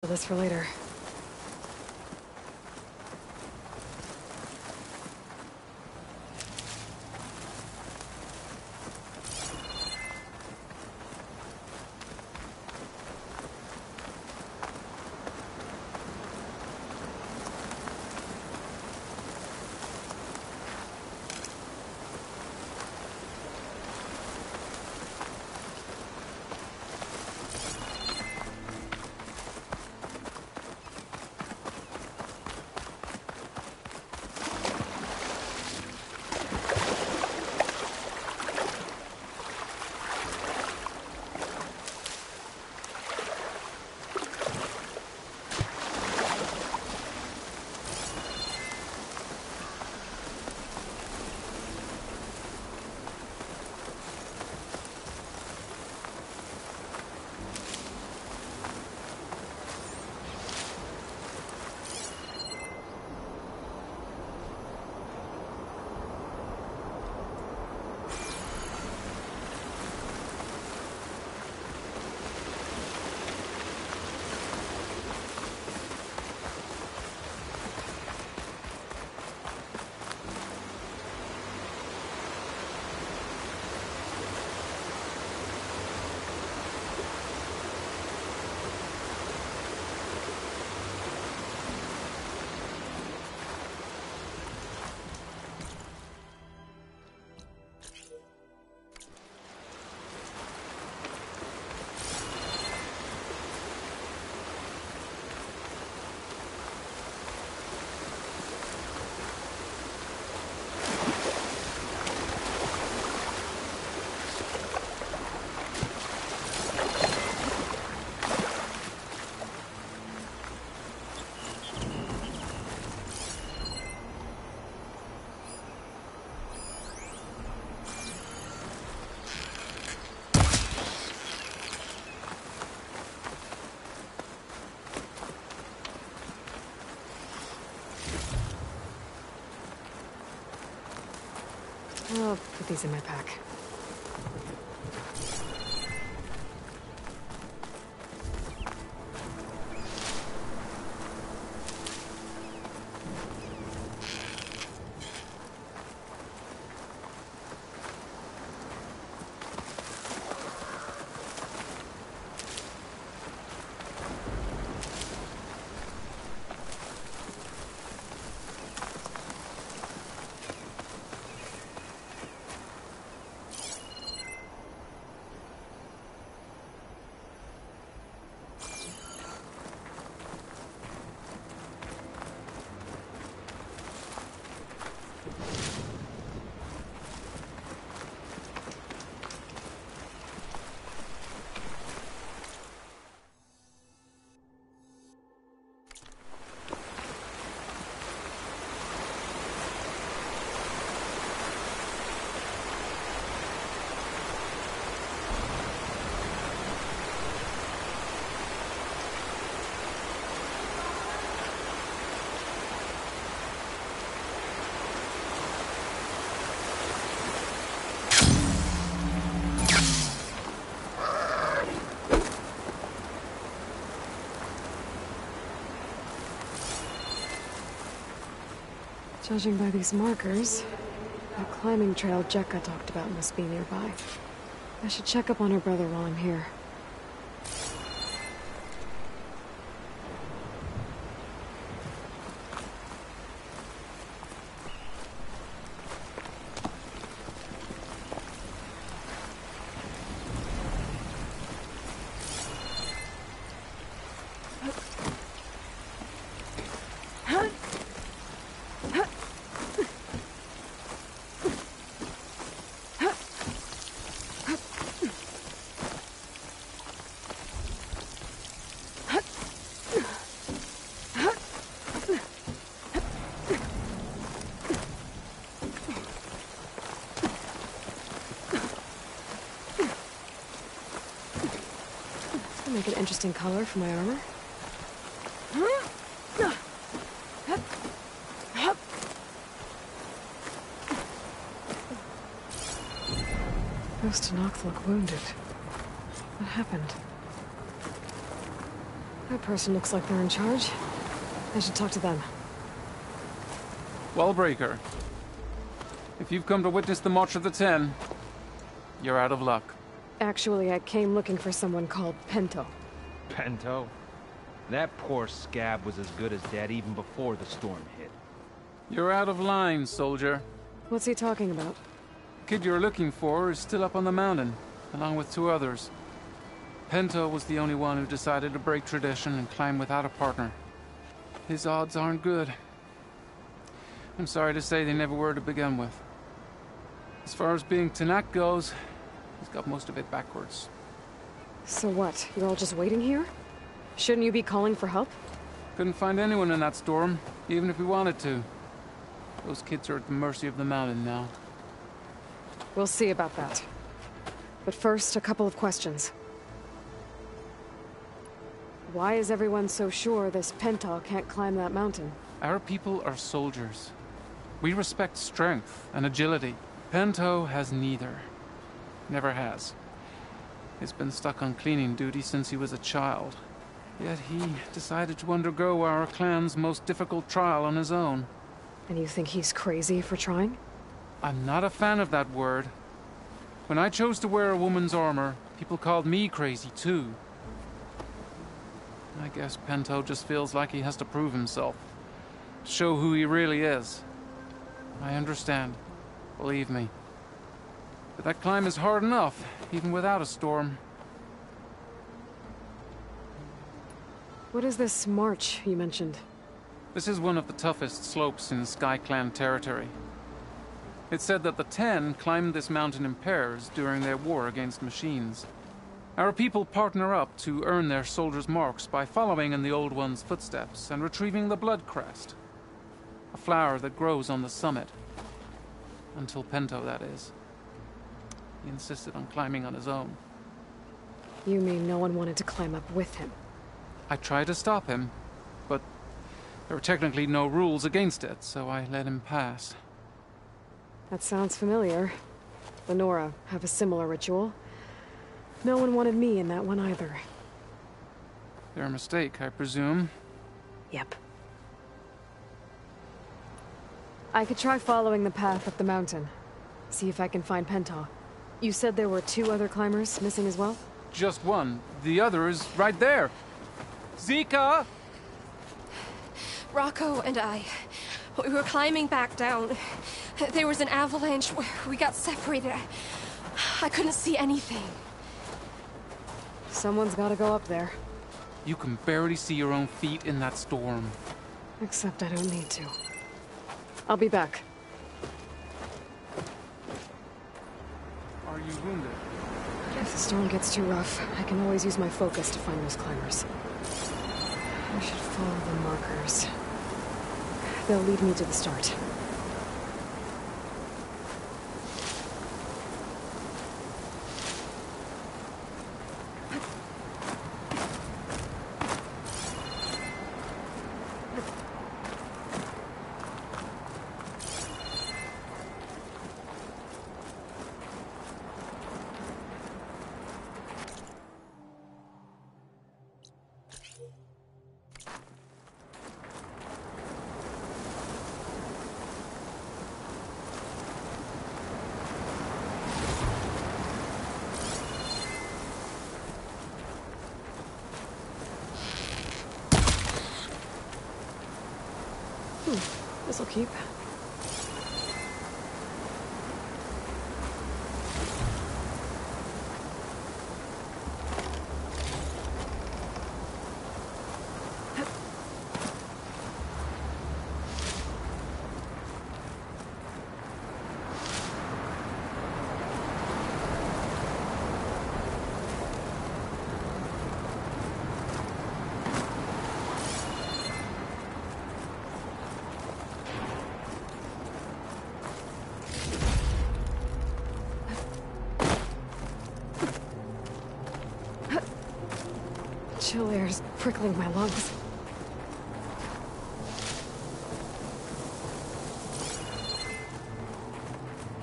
This for later. I'll put these in my pack. Judging by these markers, that climbing trail Jekka talked about must be nearby. I should check up on her brother while I'm here. Make an interesting color for my armor. Ghost Nox look wounded. What happened? That person looks like they're in charge. I should talk to them. Wallbreaker. If you've come to witness the March of the Ten, you're out of luck. Actually, I came looking for someone called Pento. Pento? That poor scab was as good as dead even before the storm hit. You're out of line, soldier. What's he talking about? The kid you're looking for is still up on the mountain, along with 2 others. Pento was the only one who decided to break tradition and climb without a partner. His odds aren't good. I'm sorry to say they never were to begin with. As far as being Tanak goes, he's got most of it backwards. So what? You're all just waiting here? Shouldn't you be calling for help? Couldn't find anyone in that storm, even if we wanted to. Those kids are at the mercy of the mountain now. We'll see about that. But first, a couple of questions. Why is everyone so sure this Pento can't climb that mountain? Our people are soldiers. We respect strength and agility. Pento has neither. Never has. He's been stuck on cleaning duty since he was a child. Yet he decided to undergo our clan's most difficult trial on his own. And you think he's crazy for trying? I'm not a fan of that word. When I chose to wear a woman's armor, people called me crazy too. I guess Pento just feels like he has to prove himself. Show who he really is. I understand. Believe me. But that climb is hard enough, even without a storm. What is this march you mentioned? This is one of the toughest slopes in Sky Clan territory. It's said that the Ten climbed this mountain in pairs during their war against machines. Our people partner up to earn their soldiers' marks by following in the Old One's footsteps and retrieving the Blood Crest, a flower that grows on the summit. Until Pento, that is. He insisted on climbing on his own. You mean no one wanted to climb up with him? I tried to stop him, but there were technically no rules against it, so I let him pass. That sounds familiar. Lenora have a similar ritual. No one wanted me in that one either. Their mistake, I presume. Yep. I could try following the path up the mountain. See if I can find Pento. You said there were 2 other climbers missing as well? Just one. The other is right there. Zika! Rocco and I, we were climbing back down. There was an avalanche. We got separated. I couldn't see anything. Someone's gotta go up there. You can barely see your own feet in that storm. Except I don't need to. I'll be back. Are you wounded? If the storm gets too rough, I can always use my focus to find those climbers. I should follow the markers. They'll lead me to the start. This'll keep. Chill air's prickling my lungs.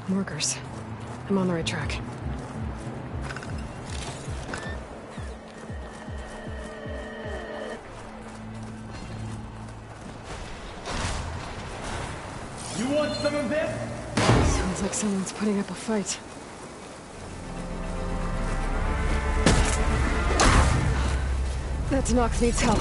Markers. I'm on the right track. You want some of this? Sounds like someone's putting up a fight. That Denox needs help.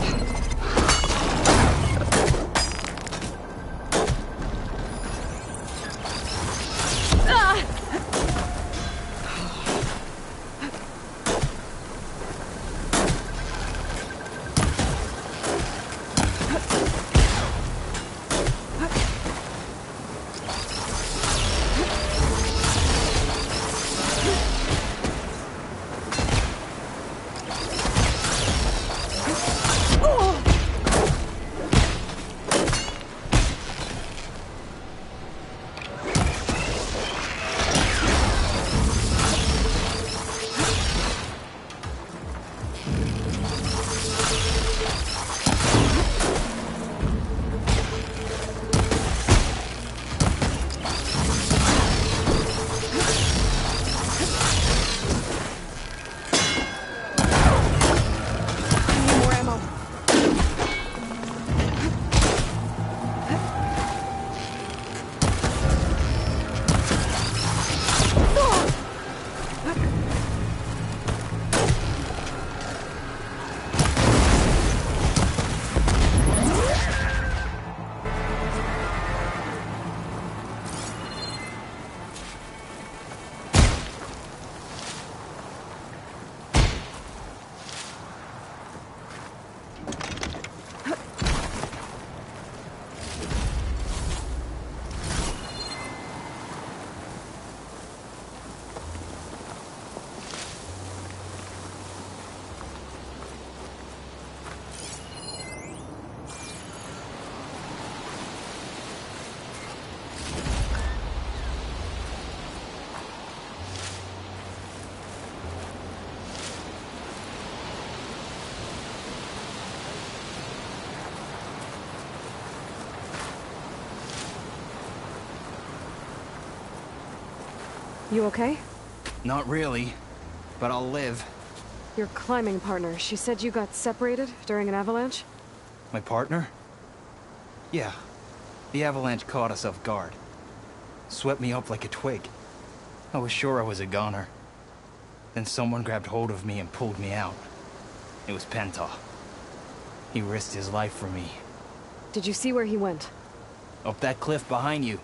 You okay? Not really, but I'll live. Your climbing partner, she said you got separated during an avalanche? My partner? Yeah. The avalanche caught us off guard. Swept me up like a twig. I was sure I was a goner. Then someone grabbed hold of me and pulled me out. It was Penta. He risked his life for me. Did you see where he went? Up that cliff behind you.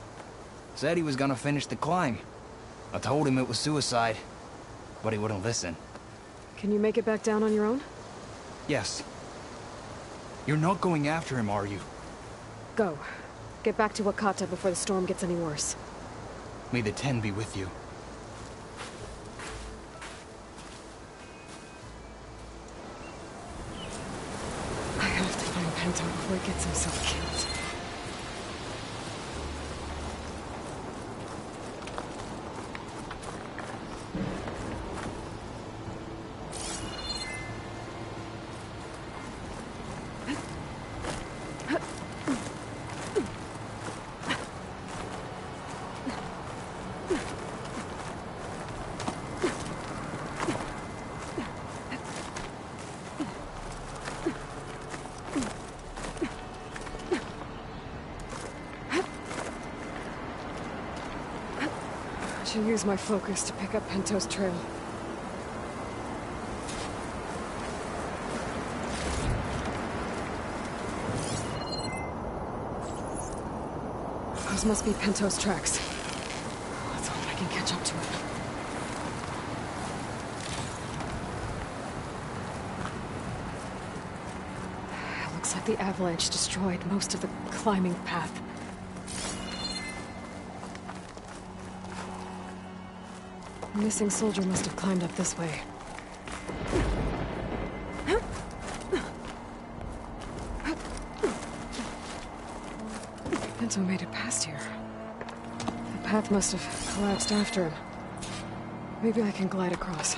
Said he was gonna finish the climb. I told him it was suicide, but he wouldn't listen. Can you make it back down on your own? Yes. You're not going after him, are you? Go. Get back to Wakata before the storm gets any worse. May the 10 be with you. I have to find Pento before he gets himself killed. I should use my focus to pick up Pento's trail. Those must be Pento's tracks. Let's hope I can catch up to it. It looks like the avalanche destroyed most of the climbing path. The missing soldier must have climbed up this way. Pento made it past here. The path must have collapsed after him. Maybe I can glide across.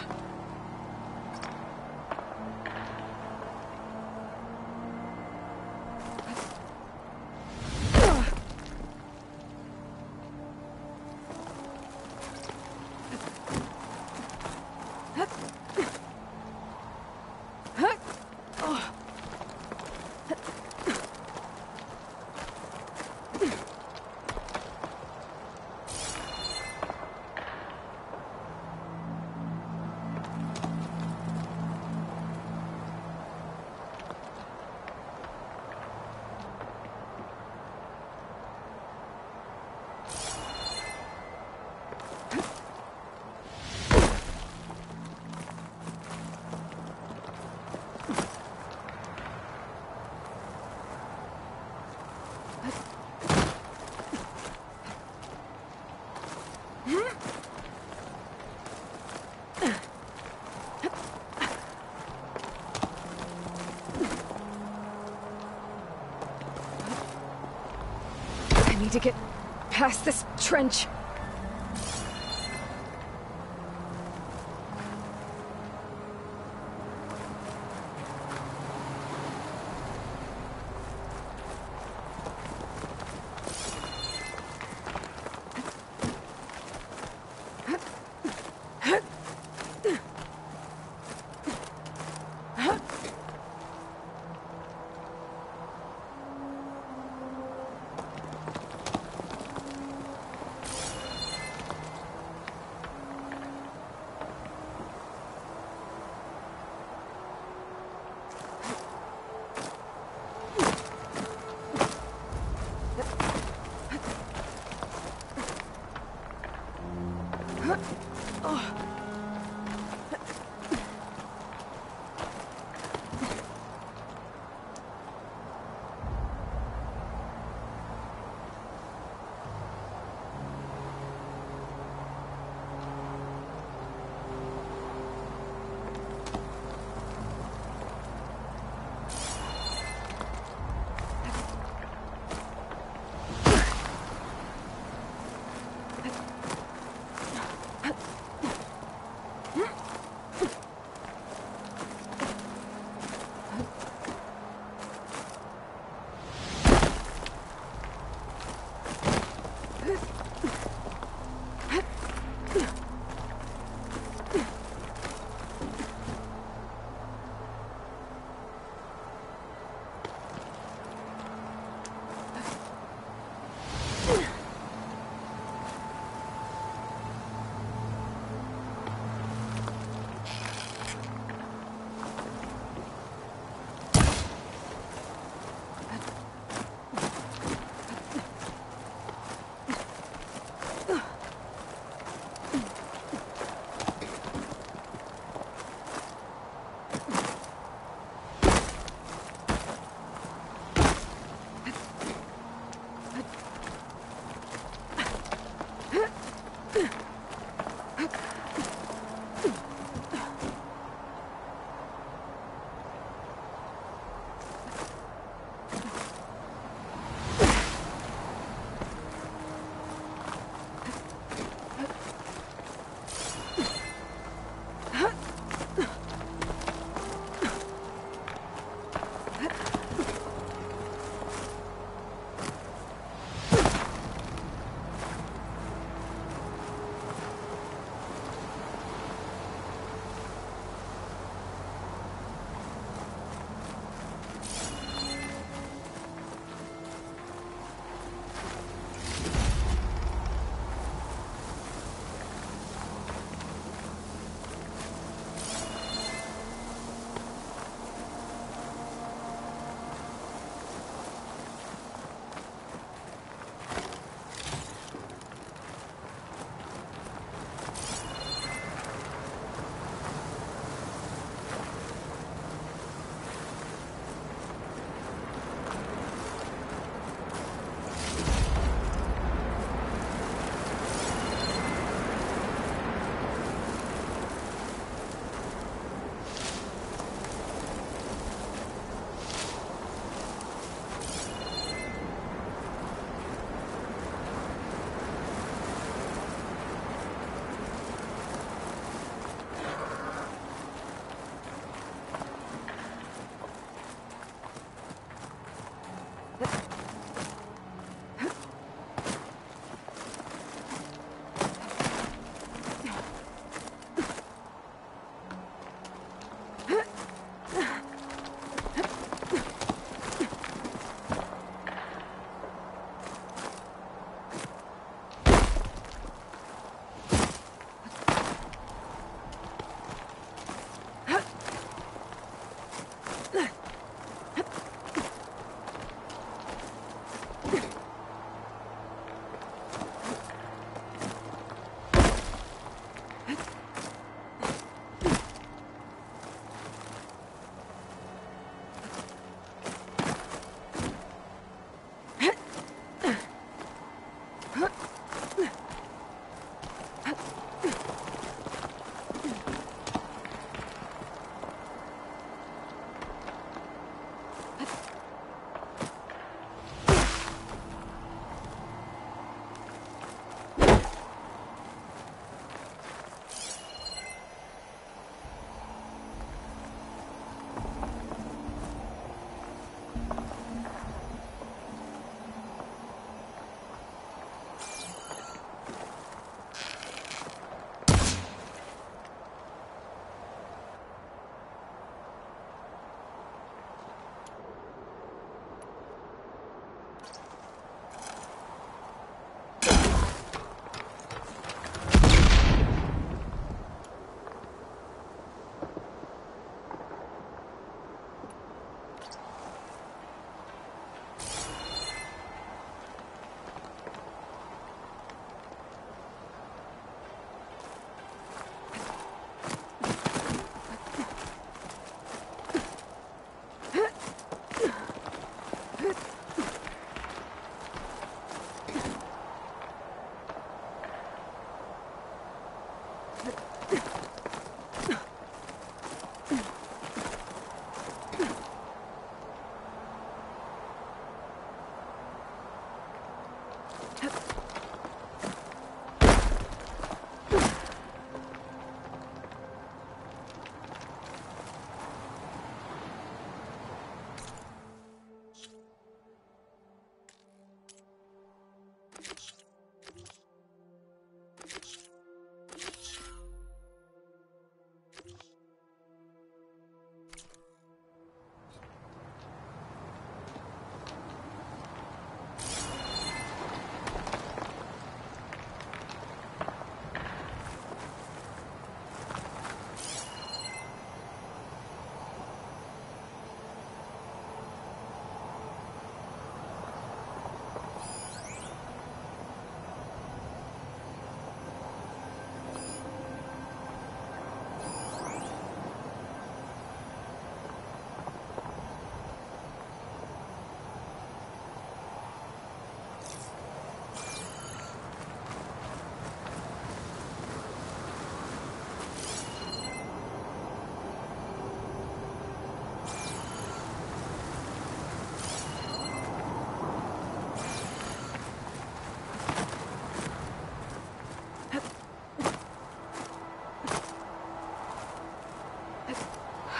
I need to get past this trench.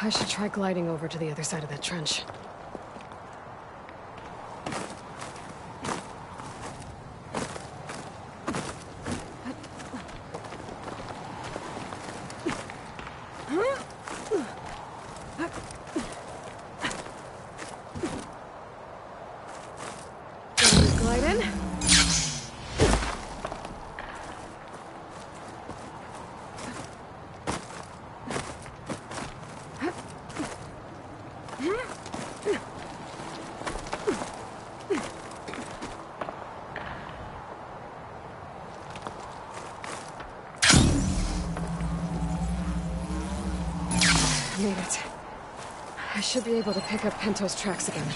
I should try gliding over to the other side of that trench. Glide in. Made it. I should be able to pick up Pento's tracks again.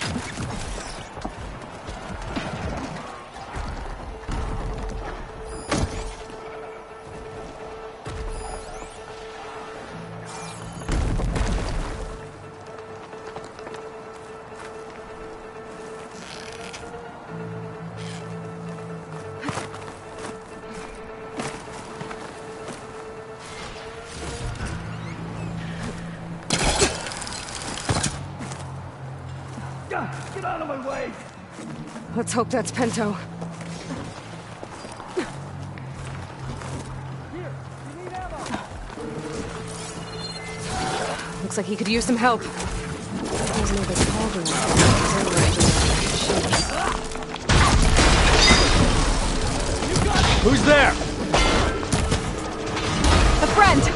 Get out of my way! Let's hope that's Pento. Here, you need ammo! Looks like he could use some help. There's another cauldron. Who's there? A friend!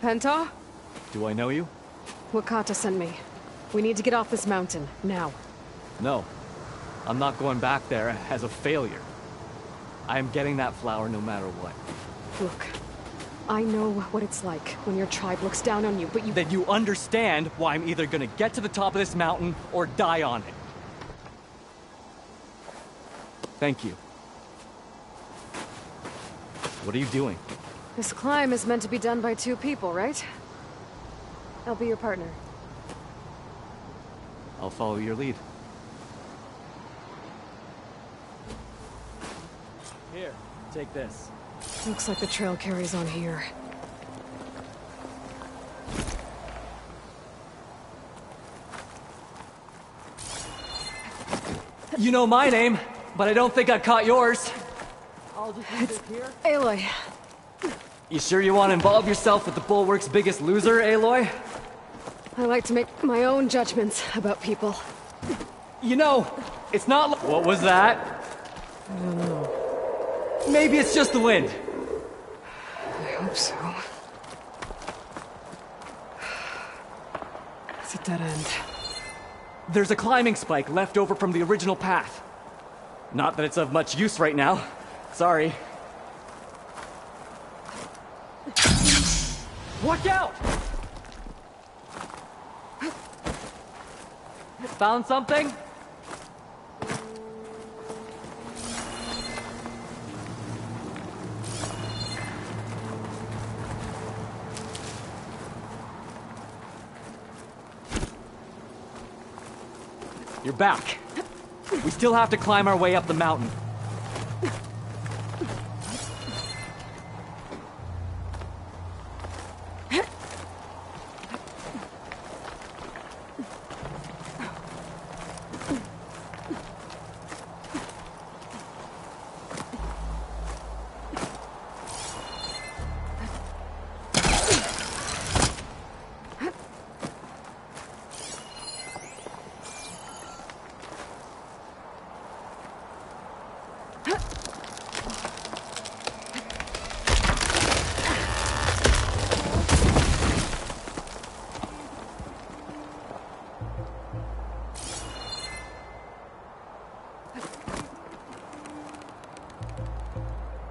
Pento? Do I know you? Wakata sent me. We need to get off this mountain, now. No. I'm not going back there as a failure. I am getting that flower no matter what. Look, I know what it's like when your tribe looks down on you, but you... That you understand why I'm either gonna get to the top of this mountain or die on it. Thank you. What are you doing? This climb is meant to be done by two people, right? I'll be your partner. I'll follow your lead. Here, take this. Looks like the trail carries on here. You know my name, but I don't think I caught yours. I'll just leave It's it here. Aloy. You sure you want to involve yourself with the Bulwark's biggest loser, Aloy? I like to make my own judgments about people. You know, it's not like... What was that? I don't know. Maybe it's just the wind. I hope so. It's a dead end. There's a climbing spike left over from the original path. Not that it's of much use right now. Sorry. Watch out! Found something? You're back. We still have to climb our way up the mountain.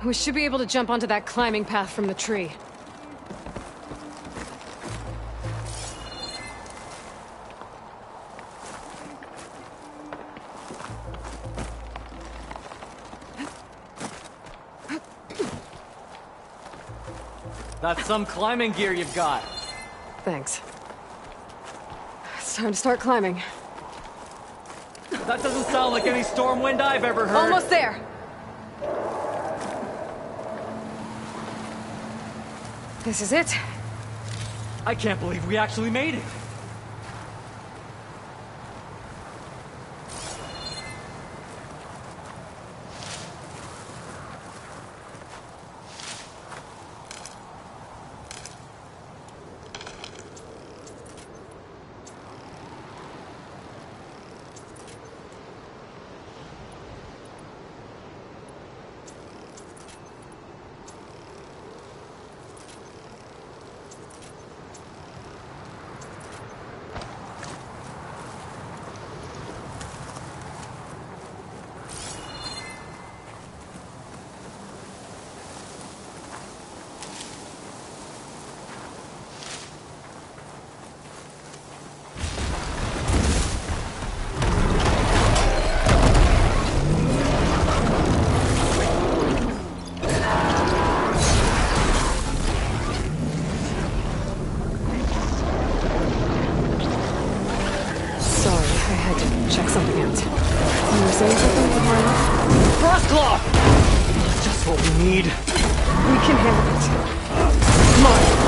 We should be able to jump onto that climbing path from the tree. That's some climbing gear you've got. Thanks. It's time to start climbing. That doesn't sound like any storm wind I've ever heard. Almost there! This is it. I can't believe we actually made it. Check something out. You were saying something before I left? Frostclaw! Just what we need. We can handle it. Come on.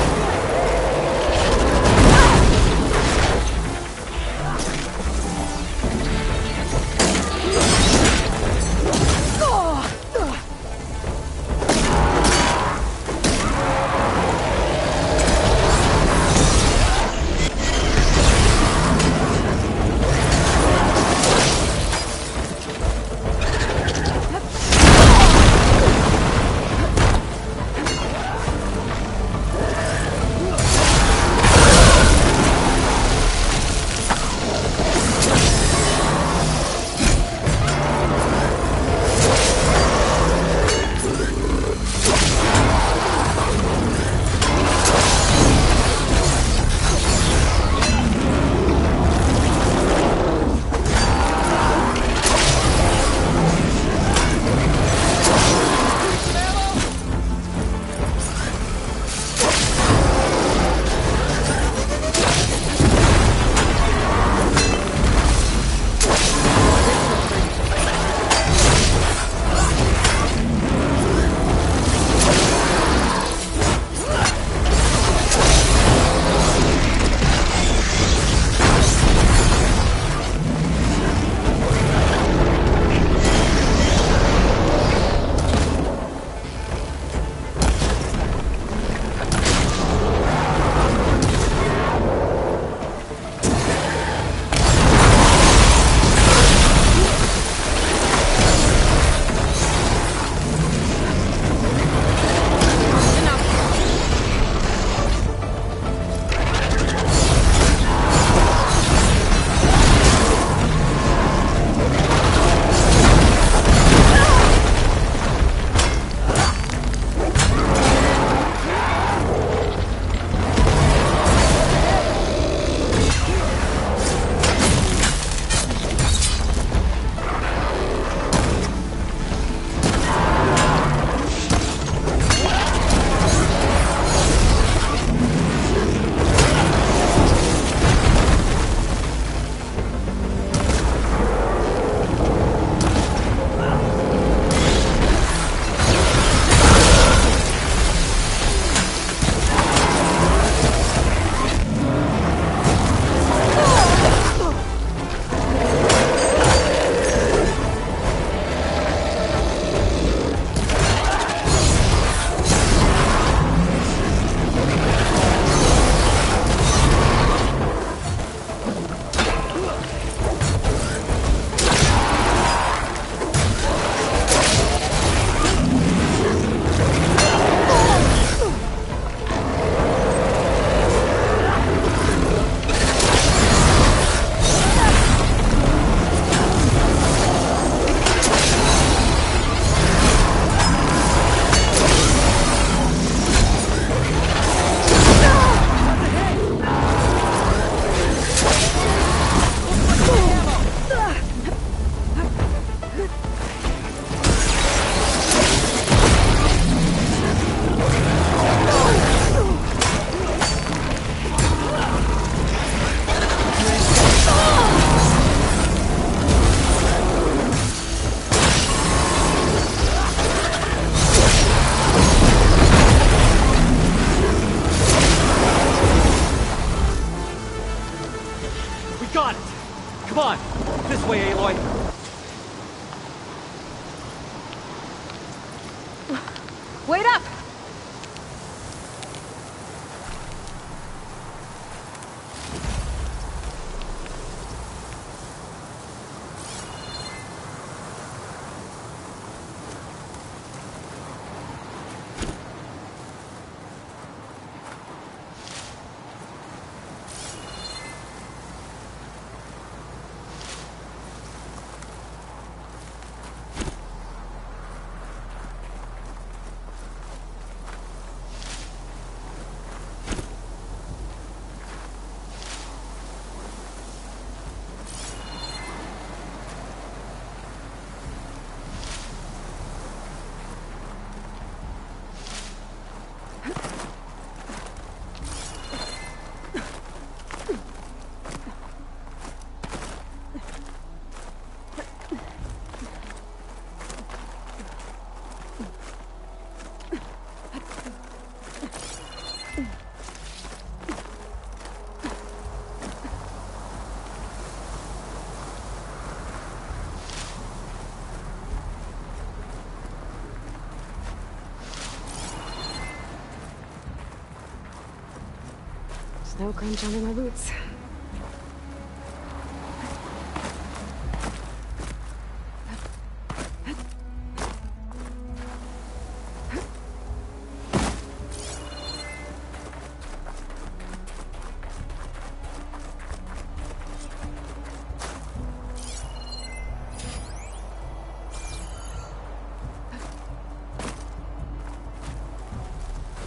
Snow crunch under my boots.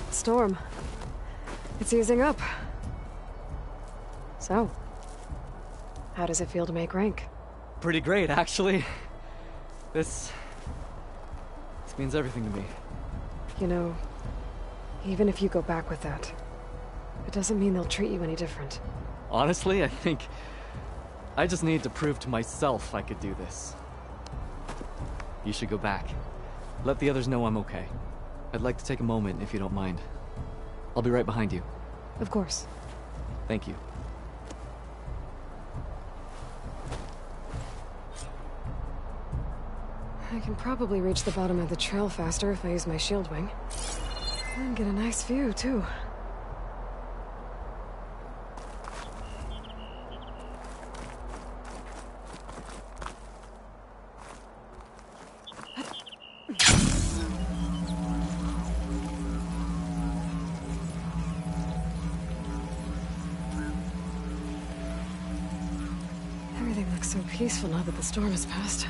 Storm. It's easing up. So, how does it feel to make rank? Pretty great, actually. This means everything to me. You know, even if you go back with that, it doesn't mean they'll treat you any different. Honestly, I think I just need to prove to myself I could do this. You should go back. Let the others know I'm okay. I'd like to take a moment, if you don't mind. I'll be right behind you. Of course. Thank you. I can probably reach the bottom of the trail faster if I use my shield wing. And get a nice view, too. Everything looks so peaceful now that the storm has passed.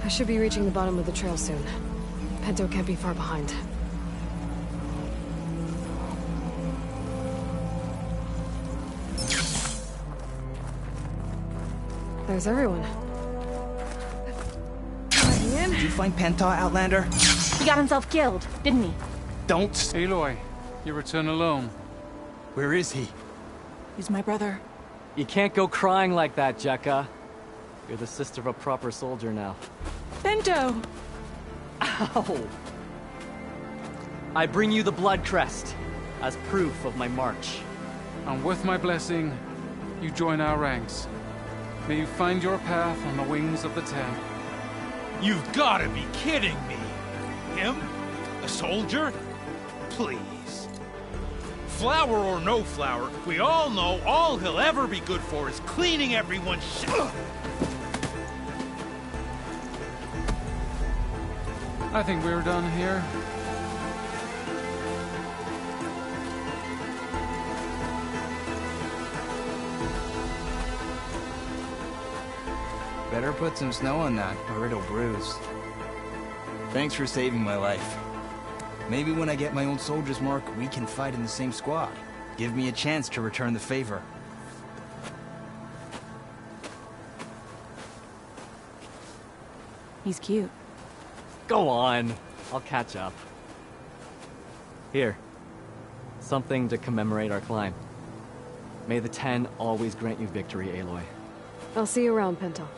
I should be reaching the bottom of the trail soon. Pinto can't be far behind. There's everyone. Did you find Penta, Outlander? He got himself killed, didn't he? Don't. Aloy, you return alone. Where is he? He's my brother. You can't go crying like that, Jekka. You're the sister of a proper soldier now. Bento! Ow! I bring you the blood crest as proof of my march. And with my blessing, you join our ranks. May you find your path on the wings of the Ten. You've gotta be kidding me! Him? A soldier? Please. Flower or no flower, we all know all he'll ever be good for is cleaning everyone's shit. I think we're done here. Better put some snow on that, or it'll bruise. Thanks for saving my life. Maybe when I get my old soldier's mark, we can fight in the same squad. Give me a chance to return the favor. He's cute. Go on. I'll catch up. Here. Something to commemorate our climb. May the Ten always grant you victory, Aloy. I'll see you around, Pinto.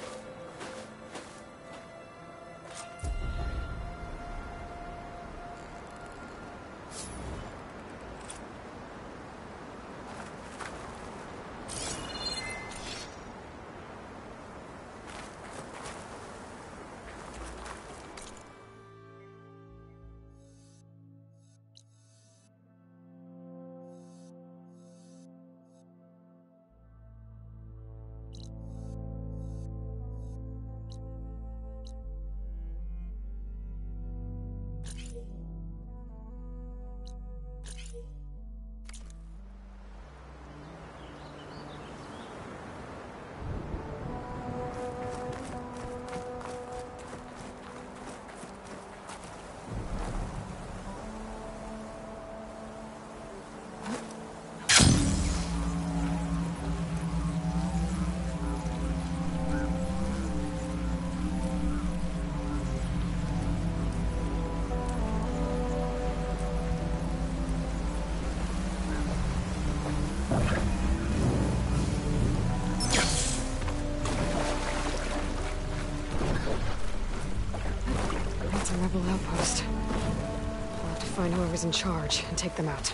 rebel outpost. I'll have to find whoever's in charge and take them out.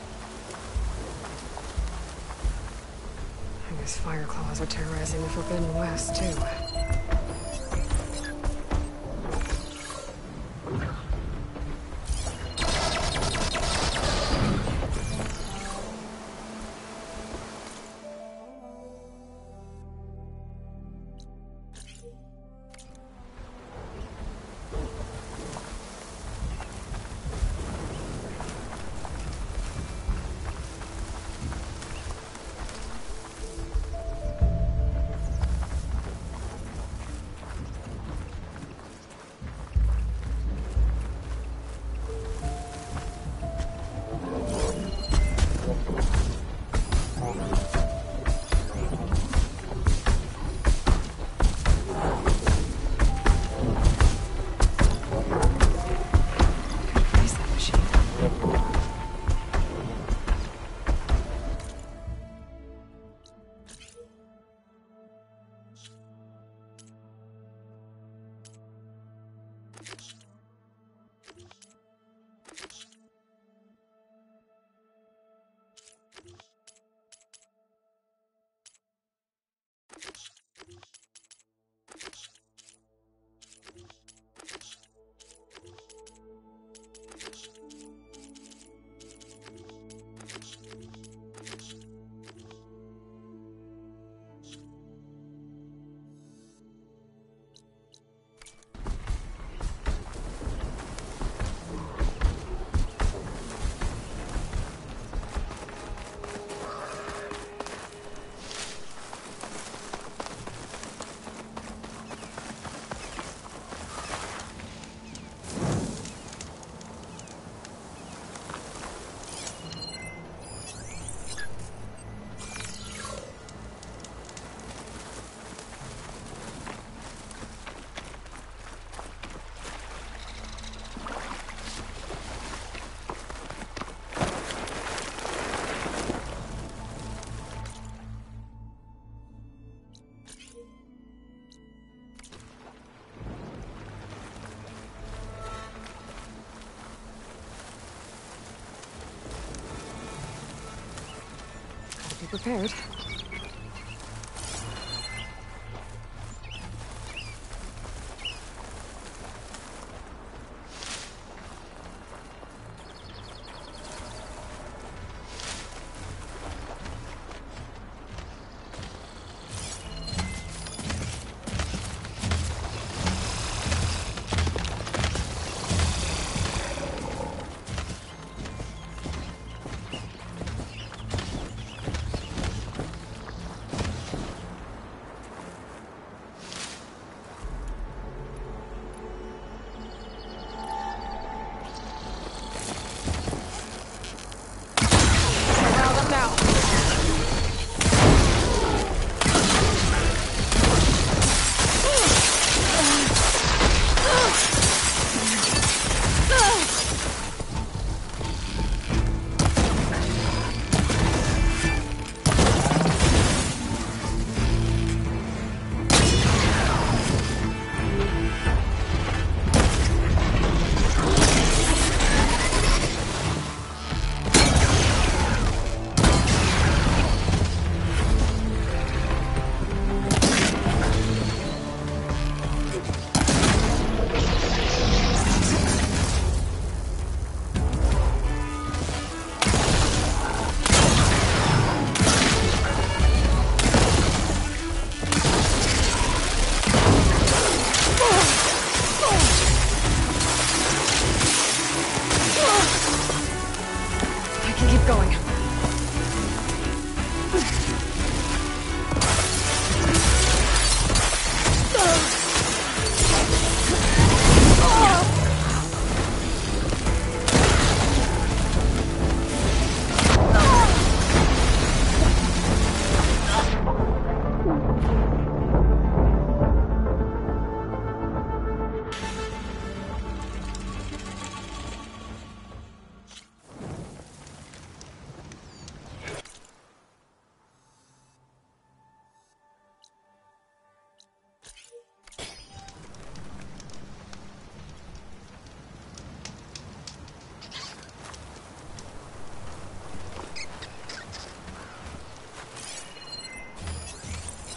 I guess Fireclaws are terrorizing the Forbidden West, too. Be prepared.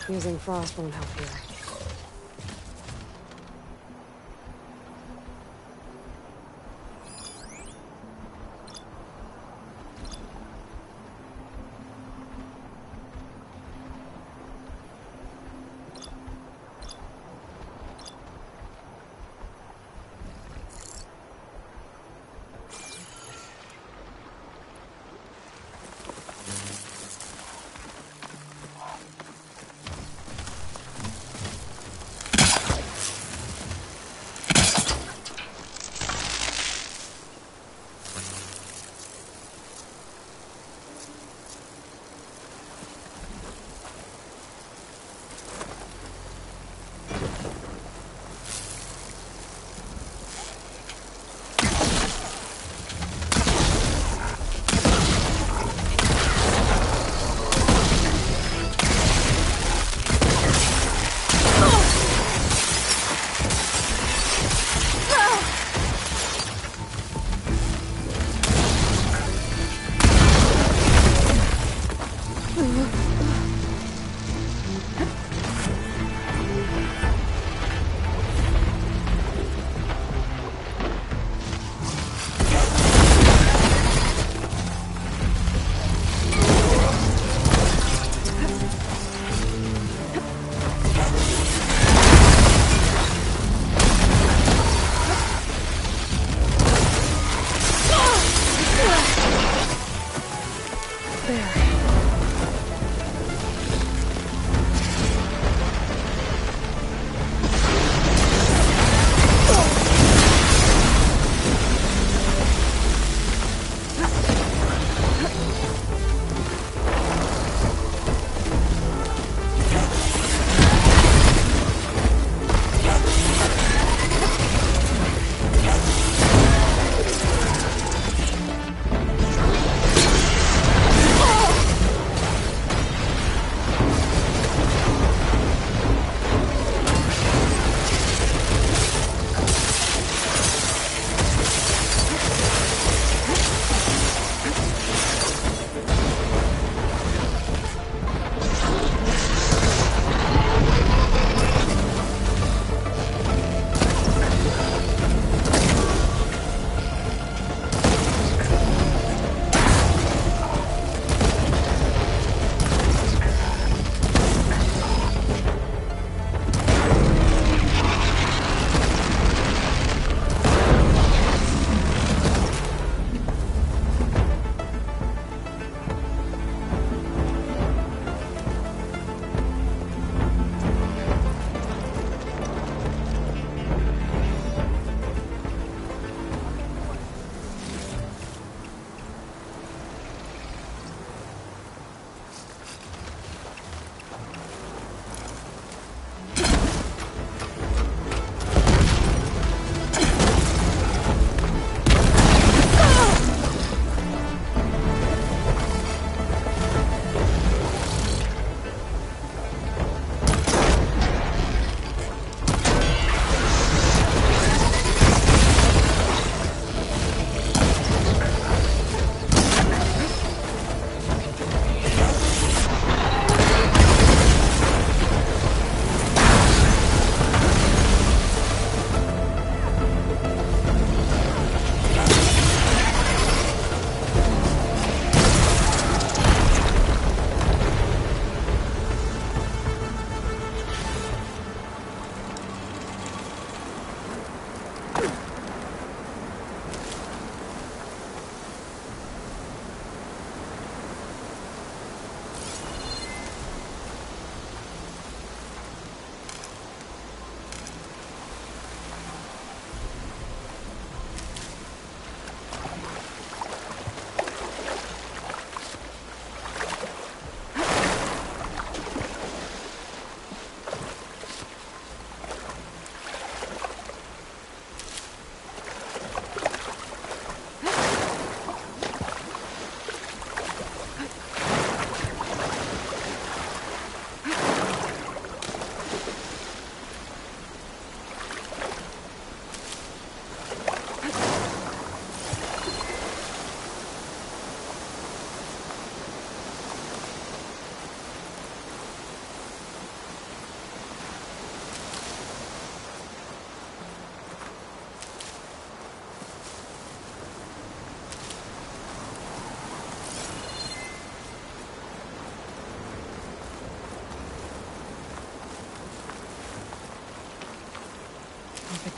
Using frost won't help here.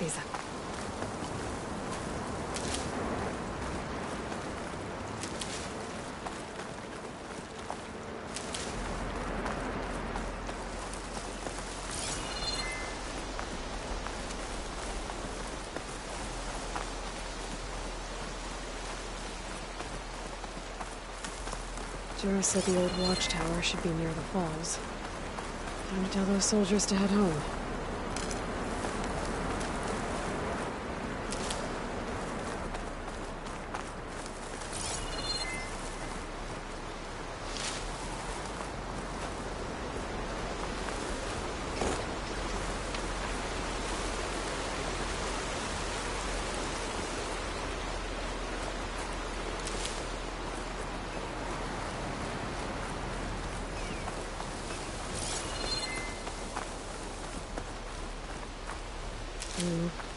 these up. Jura said the old watchtower should be near the falls. Time to tell those soldiers to head home.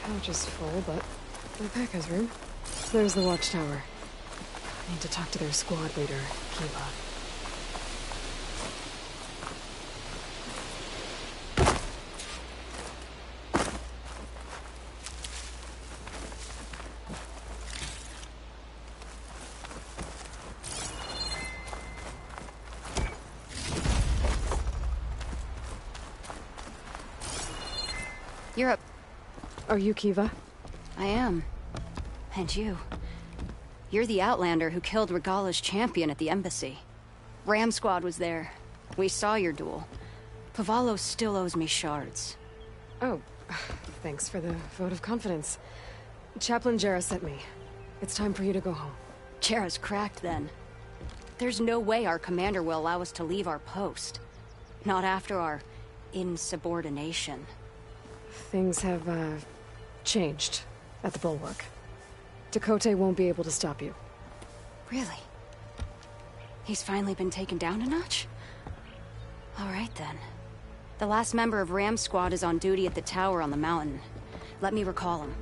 Pouch is full, but my pack has room. There's the watchtower. I need to talk to their squad leader, Kiva. You're up. Are you Kiva? I am. And you. You're the Outlander who killed Regala's champion at the embassy. Ram Squad was there. We saw your duel. Pavallo still owes me shards. Oh, thanks for the vote of confidence. Chaplain Jera sent me. It's time for you to go home. Jera's cracked then. There's no way our commander will allow us to leave our post. Not after our insubordination. Things have, changed at the Bulwark. Dakota won't be able to stop you. Really? He's finally been taken down a notch? All right, then. The last member of Ram Squad is on duty at the tower on the mountain. Let me recall him.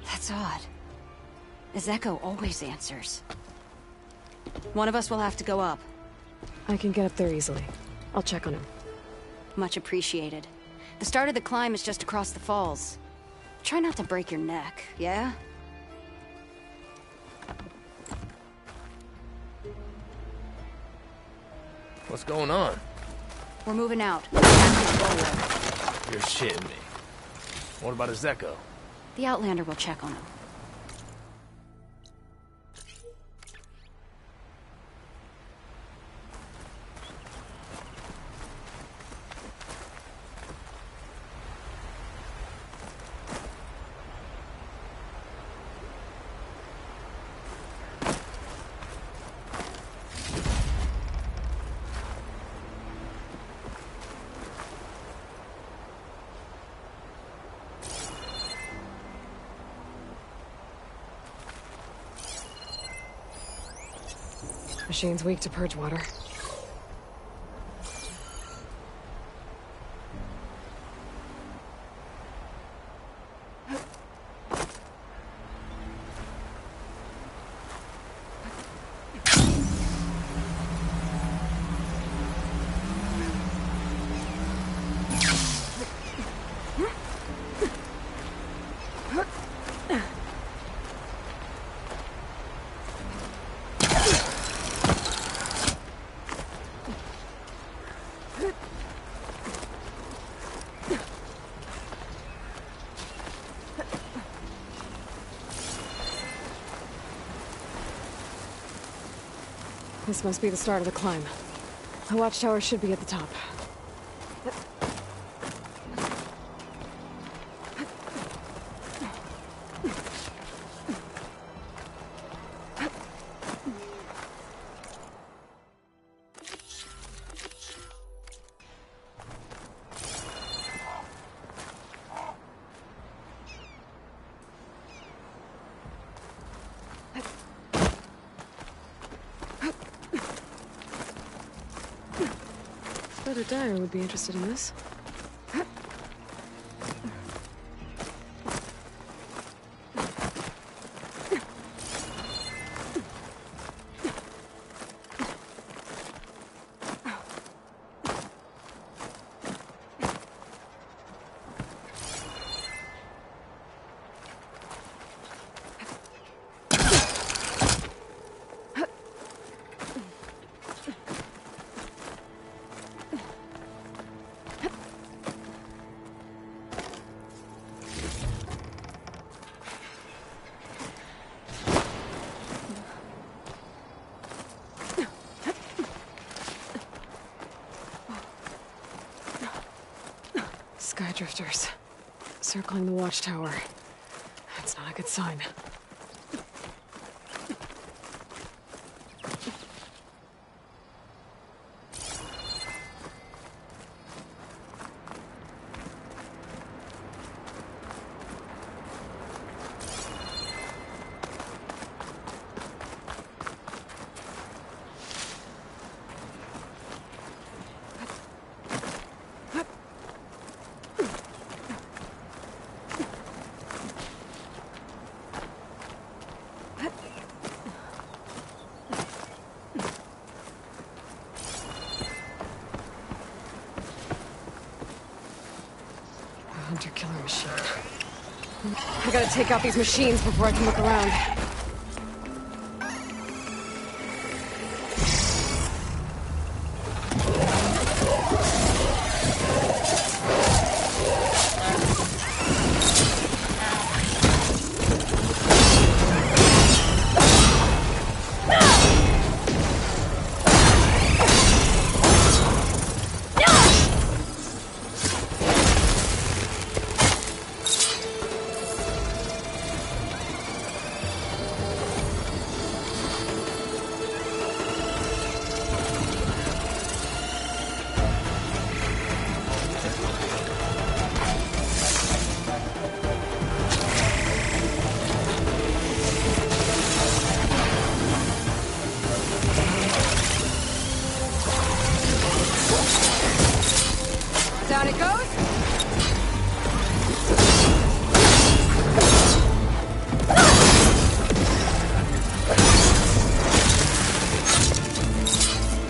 That's odd. Ezeko always answers. One of us will have to go up. I can get up there easily. I'll check on him. Much appreciated. The start of the climb is just across the falls. Try not to break your neck, yeah? What's going on? We're moving out. You're shitting me. What about Ezeko? The Outlander will check on him. Machine's weak to purge water. This must be the start of the climb. The watchtower should be at the top. Brother Dyer would be interested in this. Skydrifters. Circling the watchtower. That's not a good sign. Hunter-killer machine. I gotta take out these machines before I can look around. Down it goes.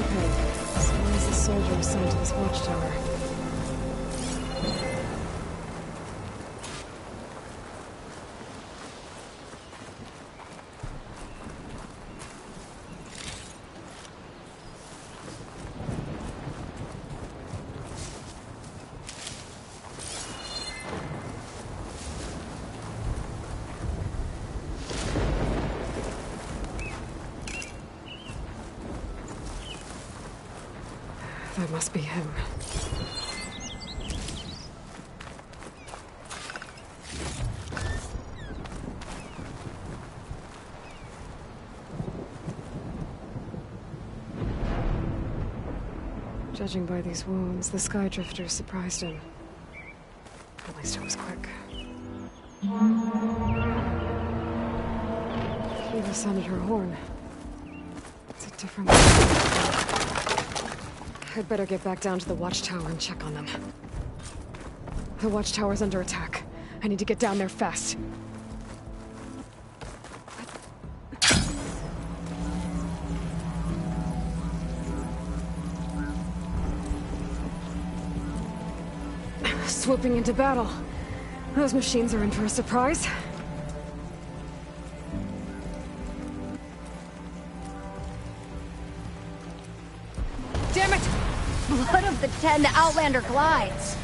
Okay, so where's the soldier assigned to this watchtower? That must be him. Judging by these wounds, the Skydrifters surprised him. At least it was quick. Eva sounded her horn. It's a different... I'd better get back down to the watchtower and check on them. The watchtower's under attack. I need to get down there fast. Swooping into battle. Those machines are in for a surprise. Damn it! Blood of the 10 Outlander glides.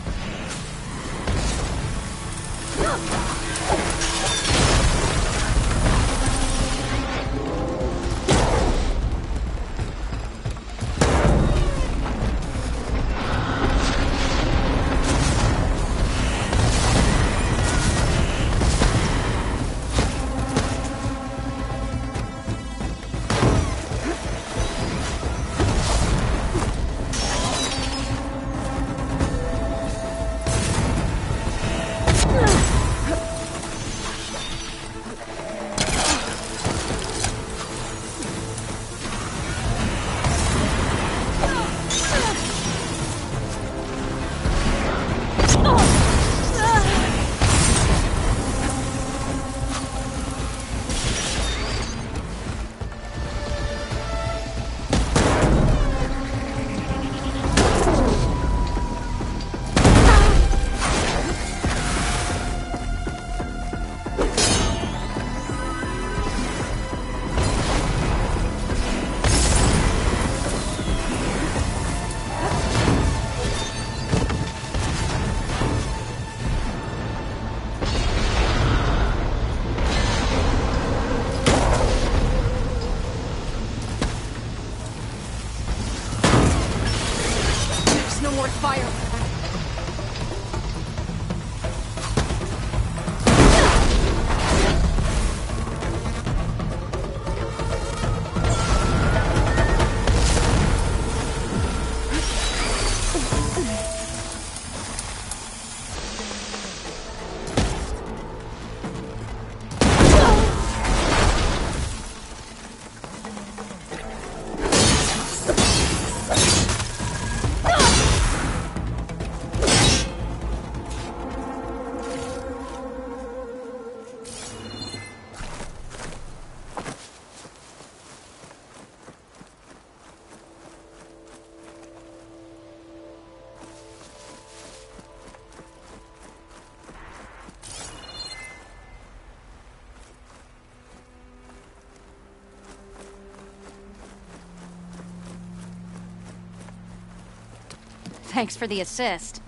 Thanks for the assist.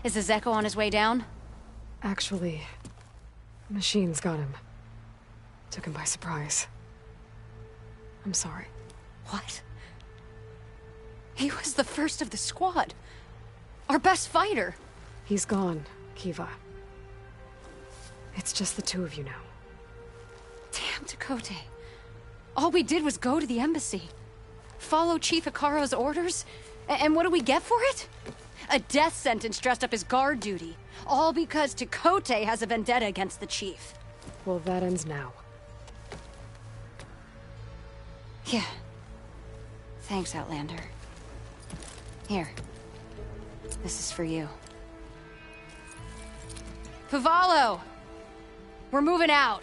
Is the Zeko on his way down? Actually, machines got him. Took him by surprise. I'm sorry. What? He was the first of the squad. Our best fighter. He's gone, Kiva. It's just the two of you now. Damn, Dakota. All we did was go to the embassy. Follow Chief Hikaru's orders? And what do we get for it? A death sentence dressed up as guard duty. All because Takote has a vendetta against the chief. Well, that ends now. Yeah. Thanks, Outlander. Here. This is for you. Pavalo! We're moving out.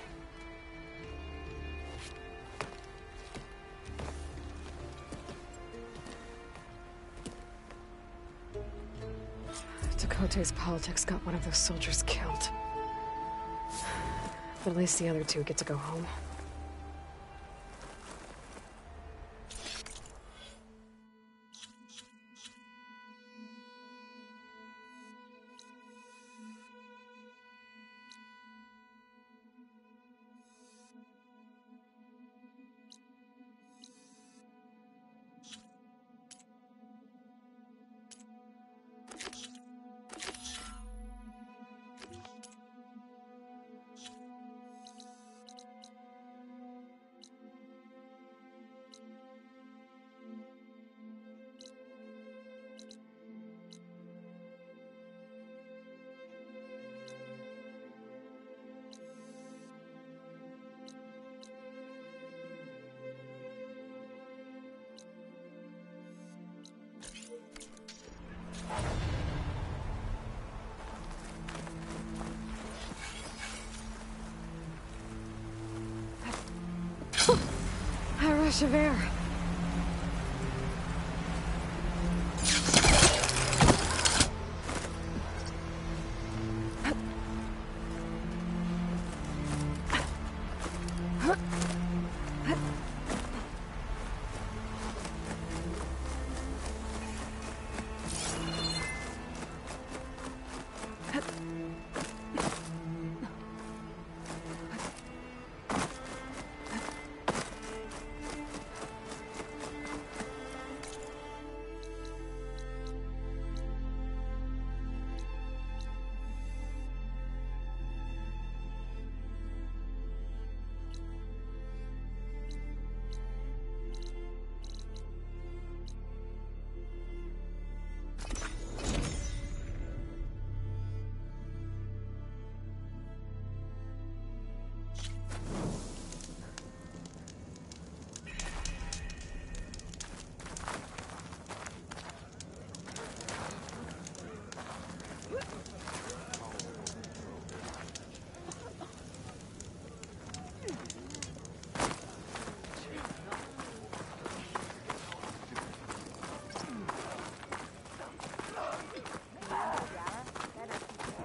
Dakota's politics got one of those soldiers killed. But at least the other two get to go home. A rush of air.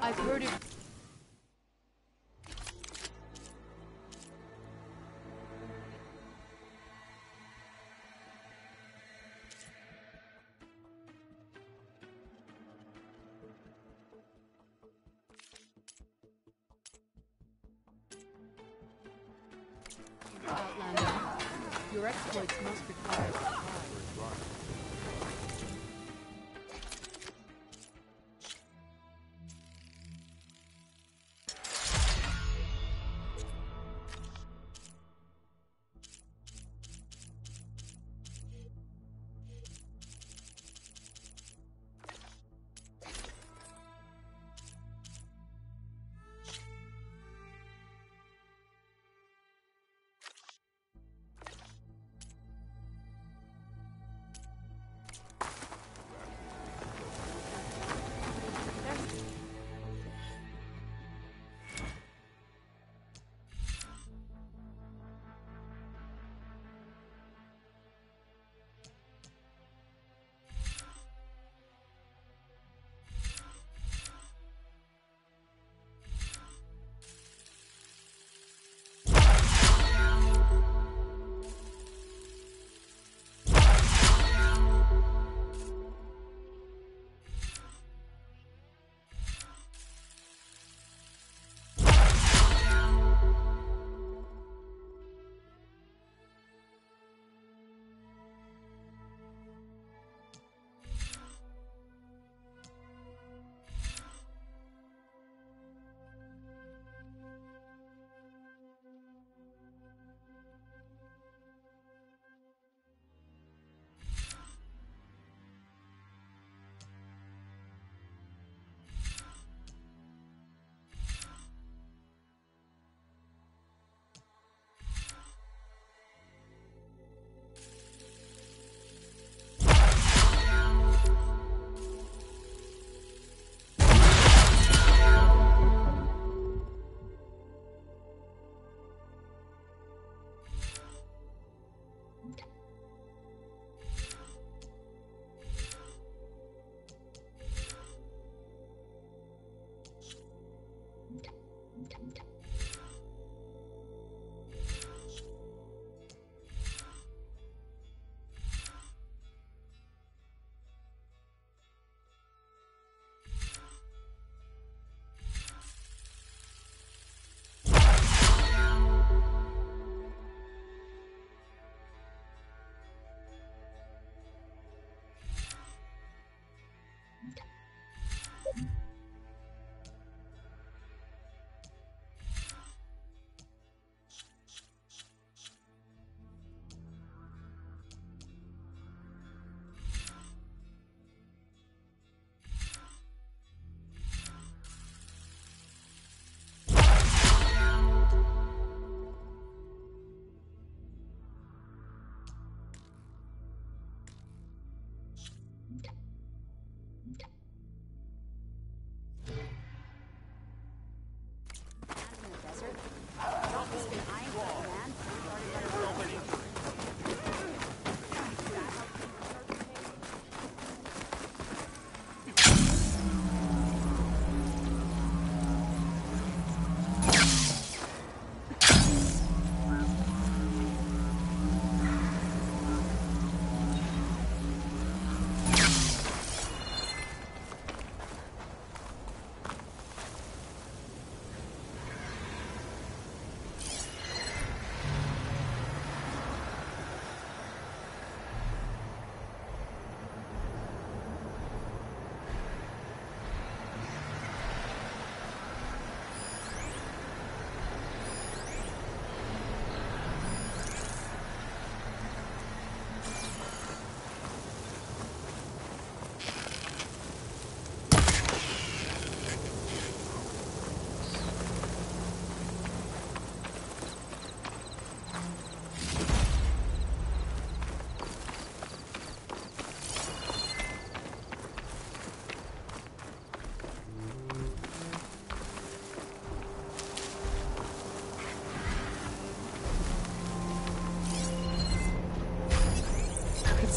I've heard it. Outlander, your exploits must require supply.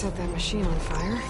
set that machine on fire.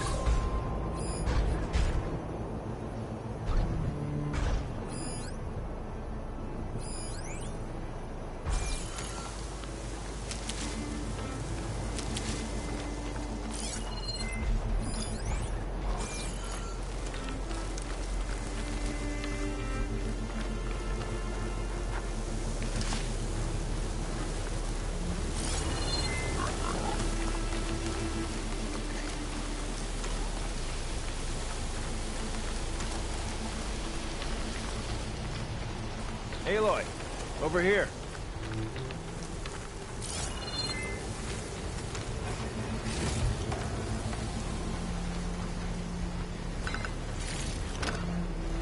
Aloy, over here.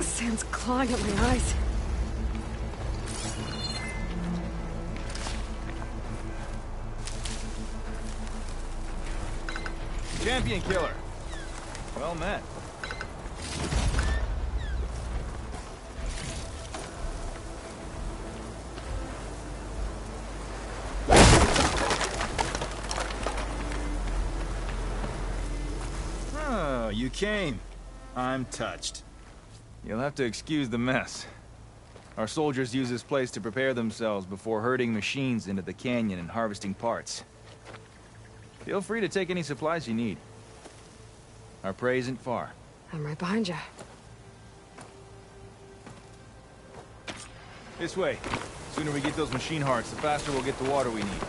Sand's clawing at my eyes. Champion killer. Well met. Oh, you came. I'm touched. You'll have to excuse the mess. Our soldiers use this place to prepare themselves before herding machines into the canyon and harvesting parts. Feel free to take any supplies you need. Our prey isn't far. I'm right behind you. This way. The sooner we get those machine hearts, the faster we'll get the water we need.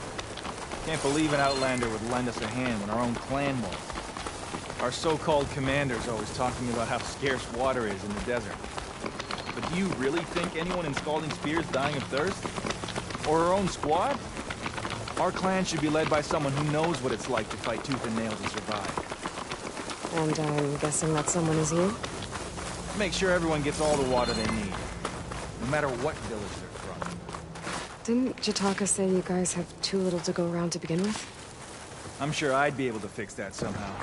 Can't believe an Outlander would lend us a hand when our own clan won't. Our so-called commander's always talking about how scarce water is in the desert. But do you really think anyone in Scalding Spear's dying of thirst? Or our own squad? Our clan should be led by someone who knows what it's like to fight tooth and nail to survive. And I'm guessing that someone is you? Make sure everyone gets all the water they need, no matter what village they're from. Didn't Jataka say you guys have too little to go around to begin with? I'm sure I'd be able to fix that somehow.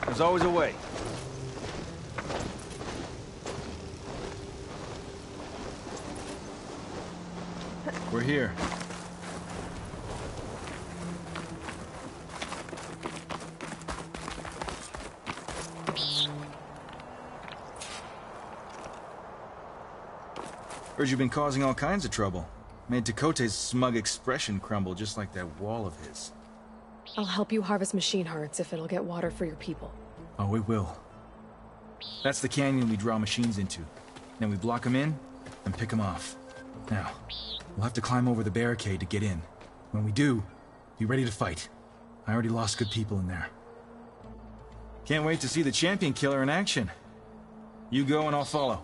There's always a way. We're here. Heard you've been causing all kinds of trouble. Made Tekote's smug expression crumble just like that wall of his. I'll help you harvest machine hearts if it'll get water for your people. Oh, it will. That's the canyon we draw machines into. Then we block them in and pick them off. Now, we'll have to climb over the barricade to get in. When we do, be ready to fight. I already lost good people in there. Can't wait to see the champion killer in action. You go and I'll follow.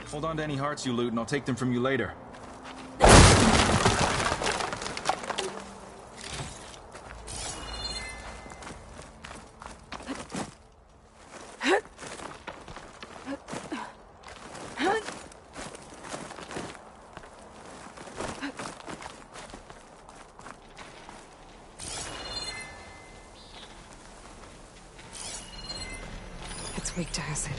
Hold on to any hearts you loot and I'll take them from you later. It's weak to acid.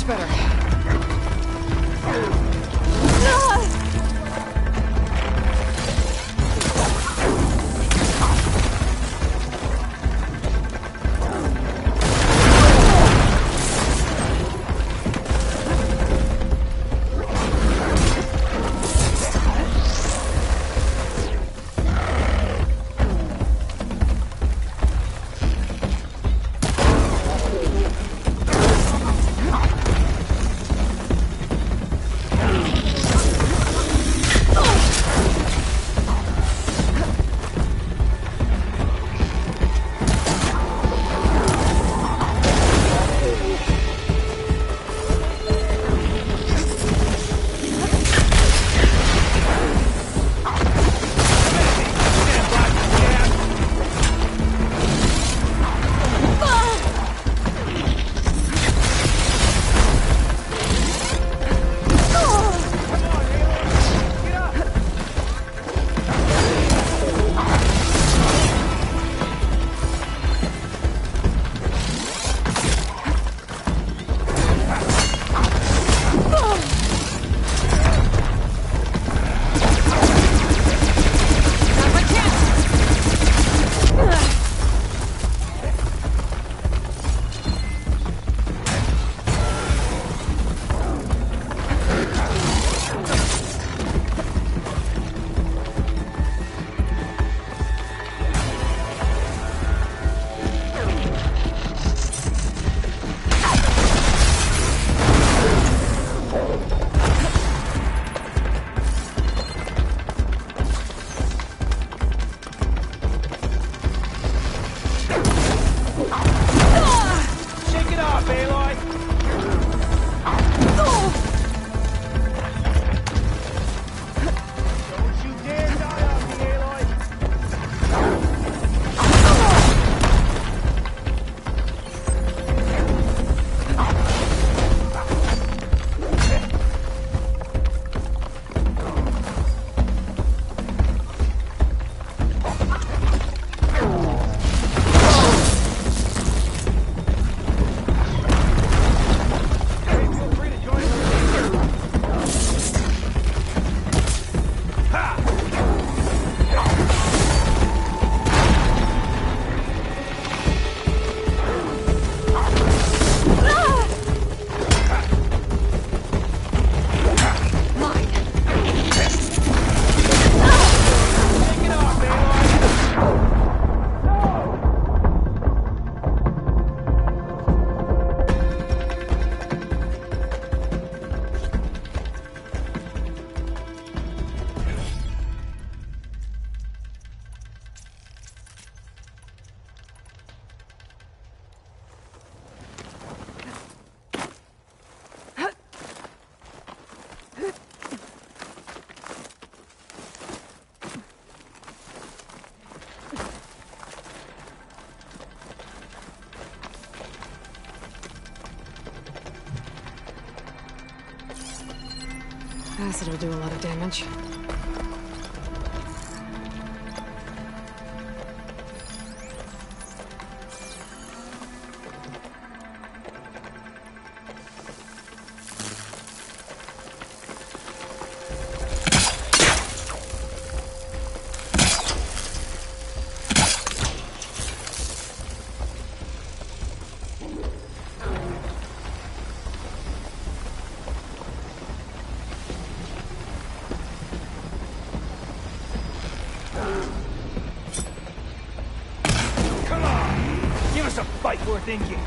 Much better. Acid will do a lot of damage. We're thinking.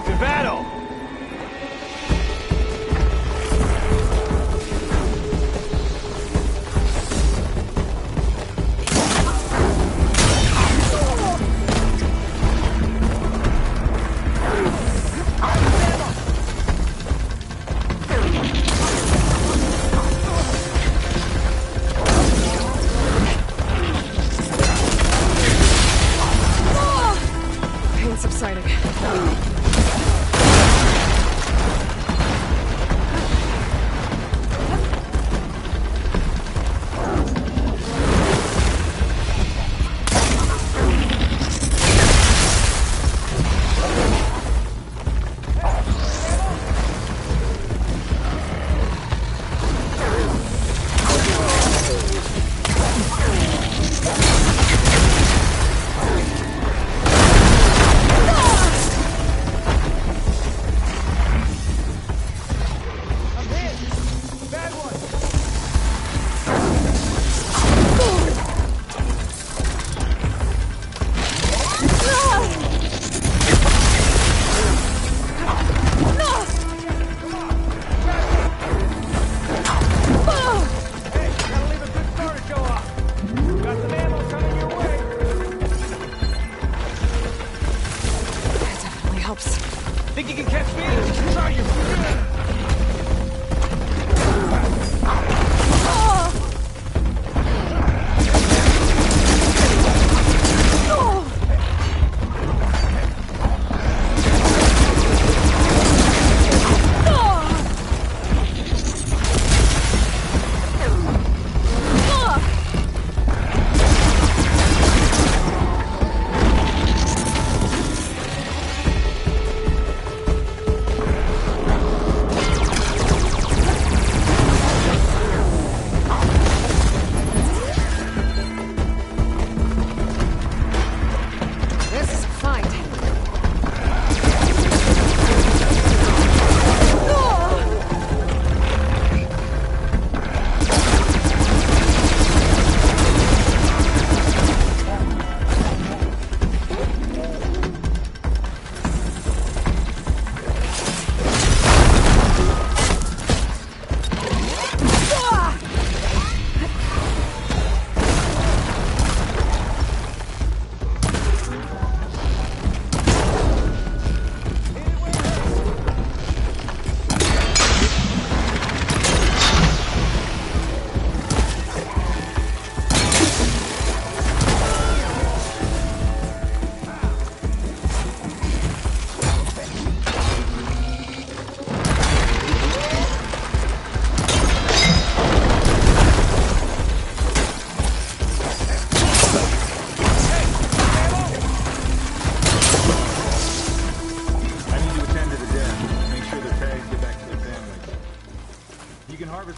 To battle! Subsiding. helps. Think you can catch me? Try your...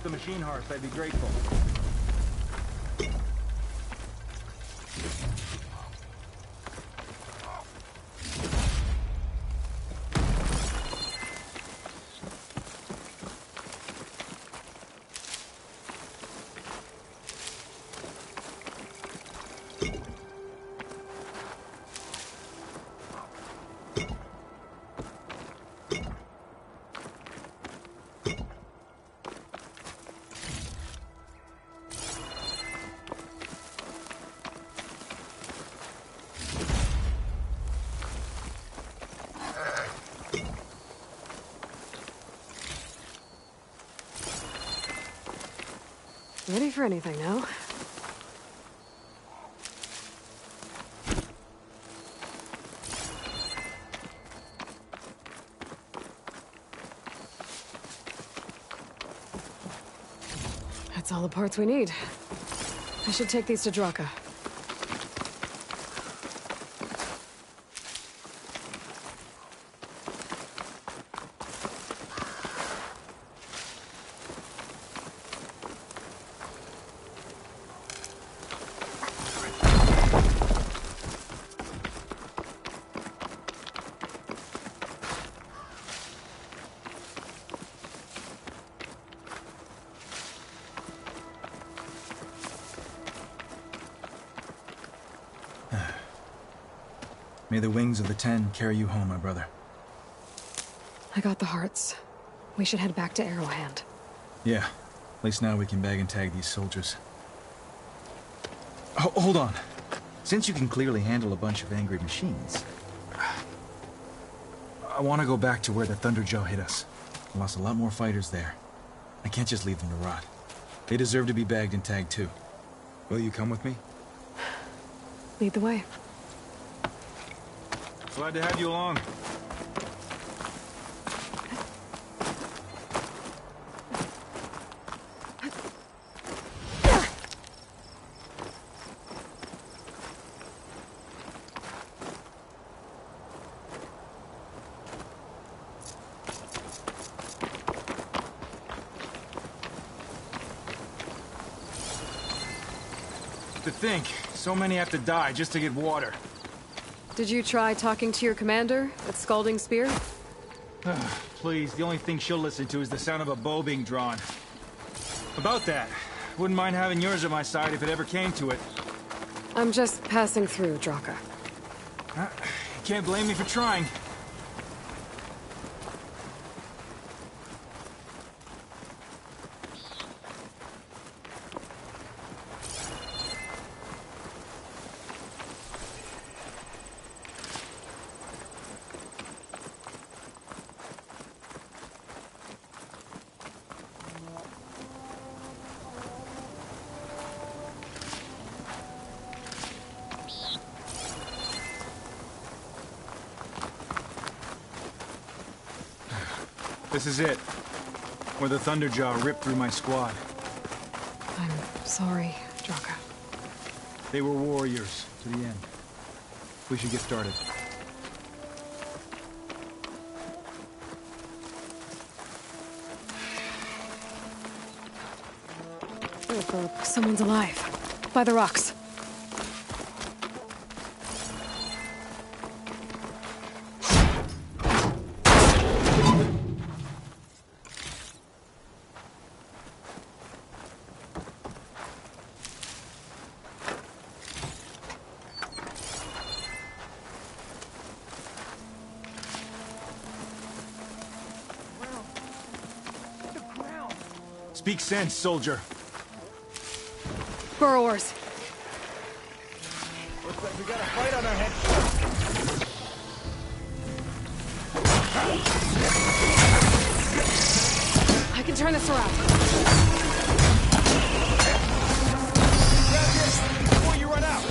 The machine hearts, I'd be grateful. Ready for anything now? That's all the parts we need. I should take these to Draka. May the wings of the 10 carry you home, my brother. I got the hearts. We should head back to Arrowhand. Yeah. At least now we can bag and tag these soldiers. Hold on. Since you can clearly handle a bunch of angry machines, I want to go back to where the Thunderjaw hit us. I lost a lot more fighters there. I can't just leave them to rot. They deserve to be bagged and tagged too. Will you come with me? Lead the way. Glad to have you along. To think, so many have to die just to get water. Did you try talking to your commander at Scalding Spear? Please, the only thing she'll listen to is the sound of a bow being drawn. About that, wouldn't mind having yours at my side if it ever came to it. I'm just passing through, Draka. Can't blame me for trying. This is it. Where the Thunderjaw ripped through my squad. I'm sorry, Draka. They were warriors to the end. We should get started. Someone's alive. By the rocks. Speak sense, soldier. Burrowers. Looks like we got a fight on our hands. I can turn this around. Grab this before you run out.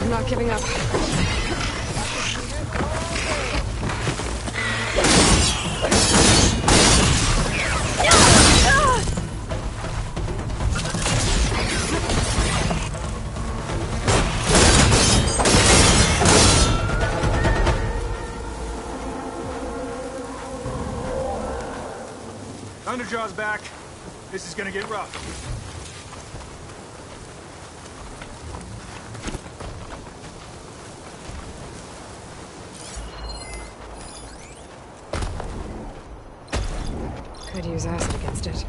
I'm not giving up. Thunderjaw's back. This is gonna get rough. Could use acid against it.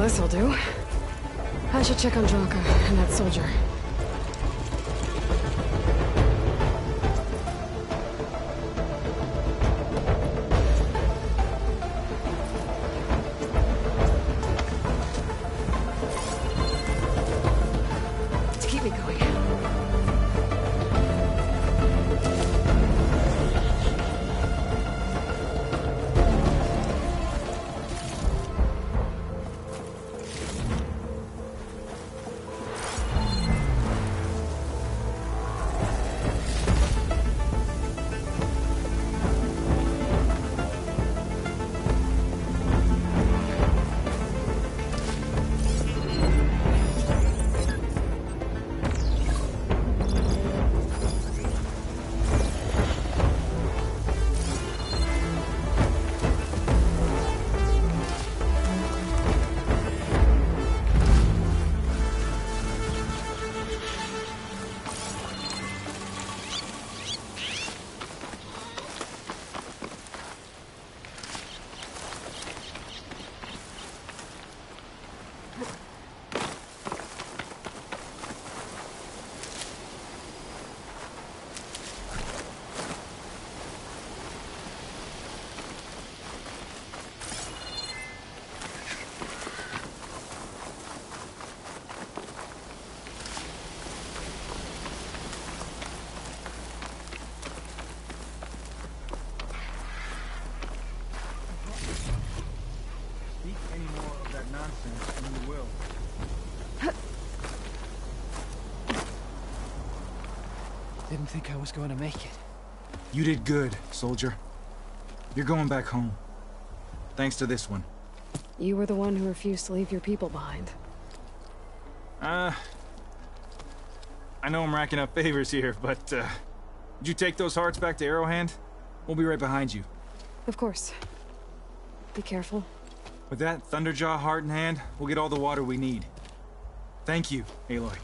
this'll do. I should check on Draka and that soldier. To keep me going. Didn't think I was going to make it. You did good, soldier. You're going back home. Thanks to this one. You were the one who refused to leave your people behind. I know I'm racking up favors here, but, did you take those hearts back to Arrowhand? We'll be right behind you. Of course. Be careful. With that Thunderjaw heart in hand, we'll get all the water we need. Thank you, Aloy.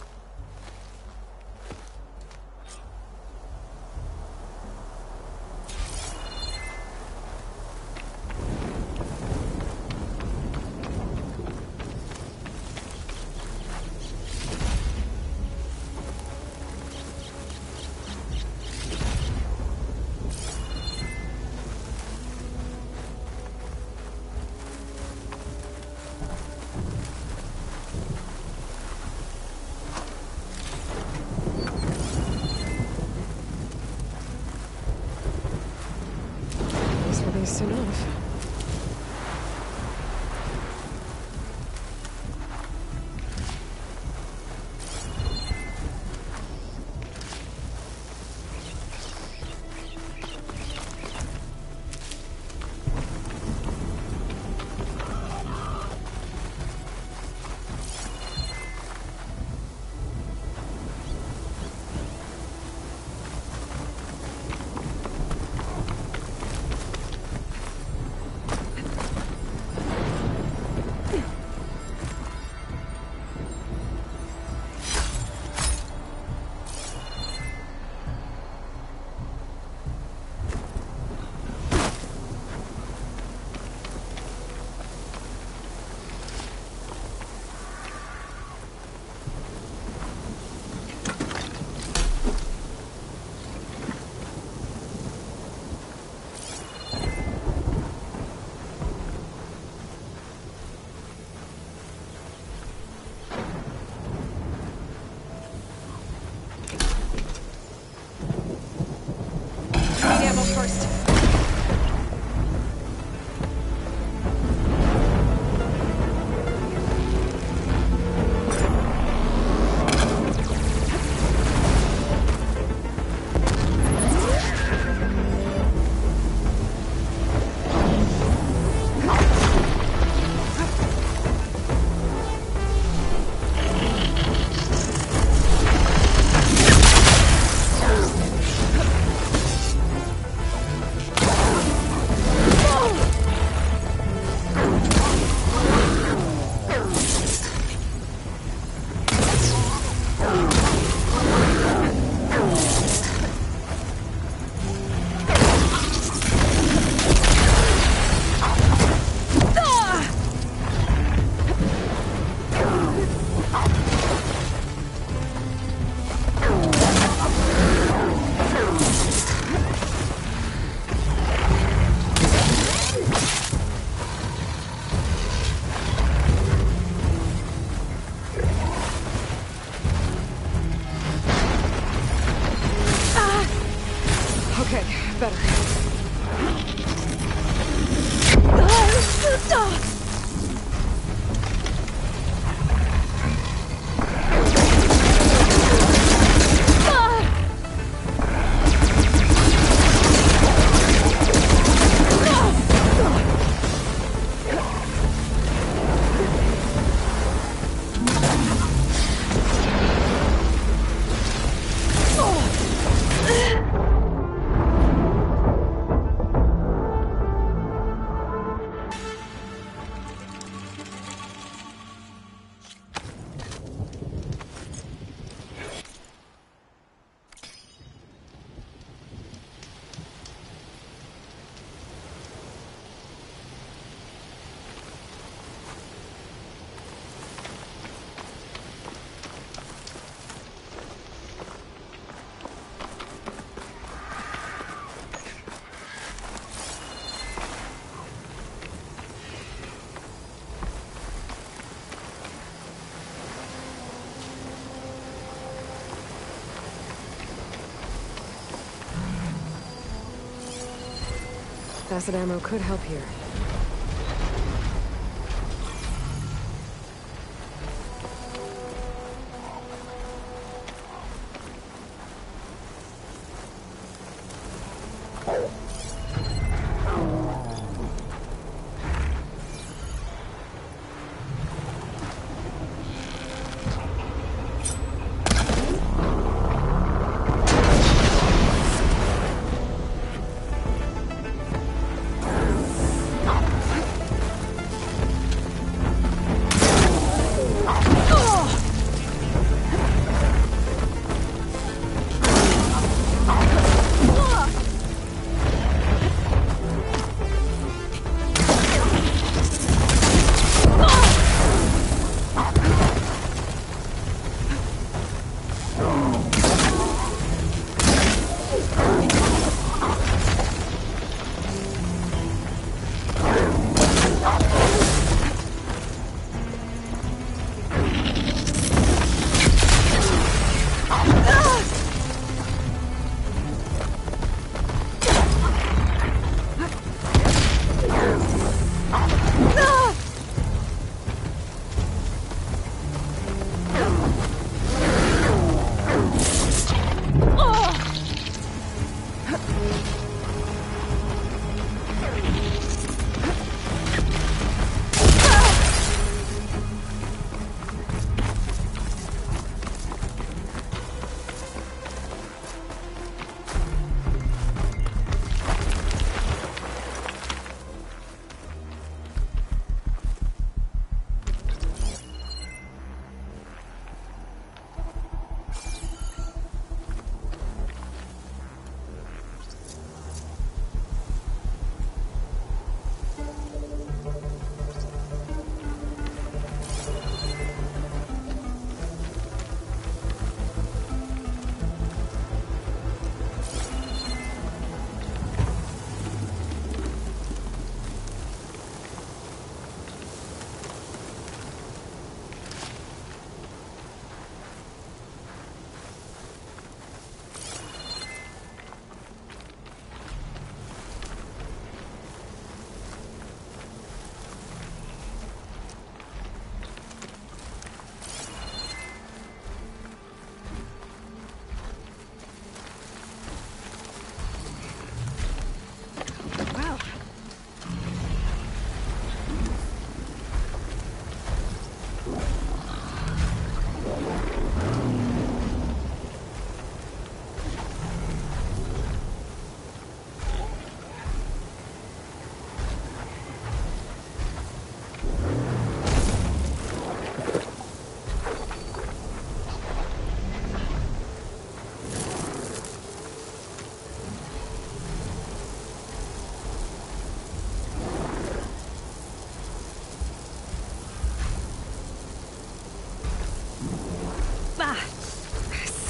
Acid ammo could help here.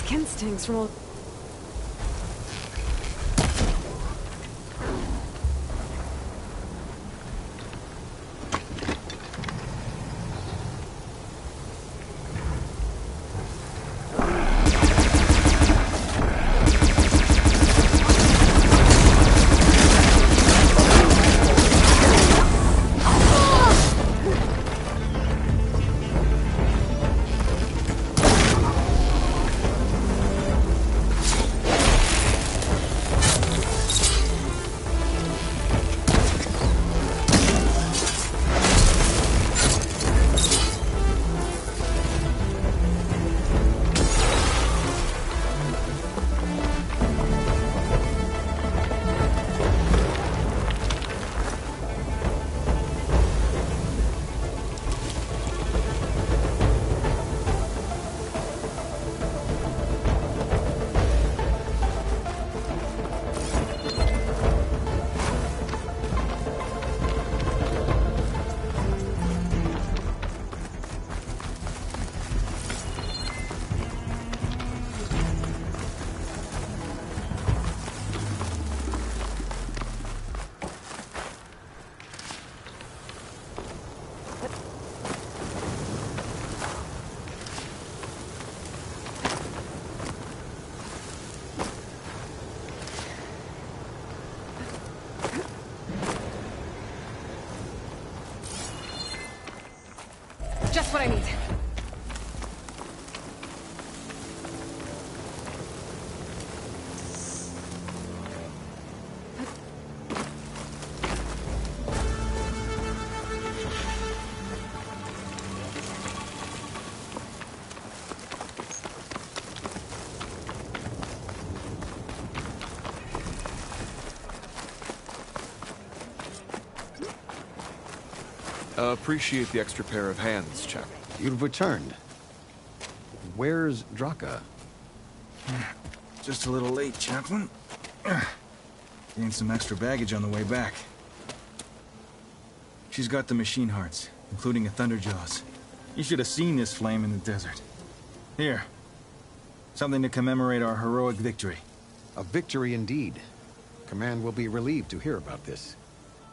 Skin stings from all... Just what I need. Appreciate the extra pair of hands, chap. You've returned. Where's Draka? Just a little late, Chaplain. Gained some extra baggage on the way back. She's got the machine hearts, including a Thunderjaws. You should have seen this flame in the desert. Here. Something to commemorate our heroic victory. A victory indeed. Command will be relieved to hear about this.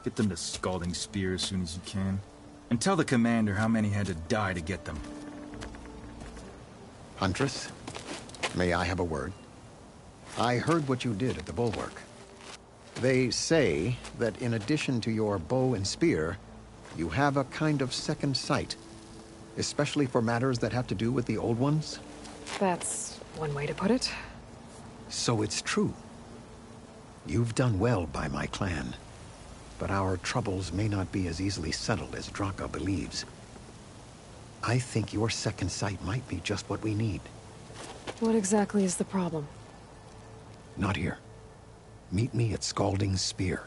Get them the scalding spear as soon as you can. And tell the commander how many had to die to get them. Huntress, may I have a word? I heard what you did at the bulwark. They say that in addition to your bow and spear, you have a kind of second sight, especially for matters that have to do with the old ones. That's one way to put it. So it's true. You've done well by my clan. But our troubles may not be as easily settled as Draka believes. I think your second sight might be just what we need. What exactly is the problem? Not here. Meet me at Scalding's Spear.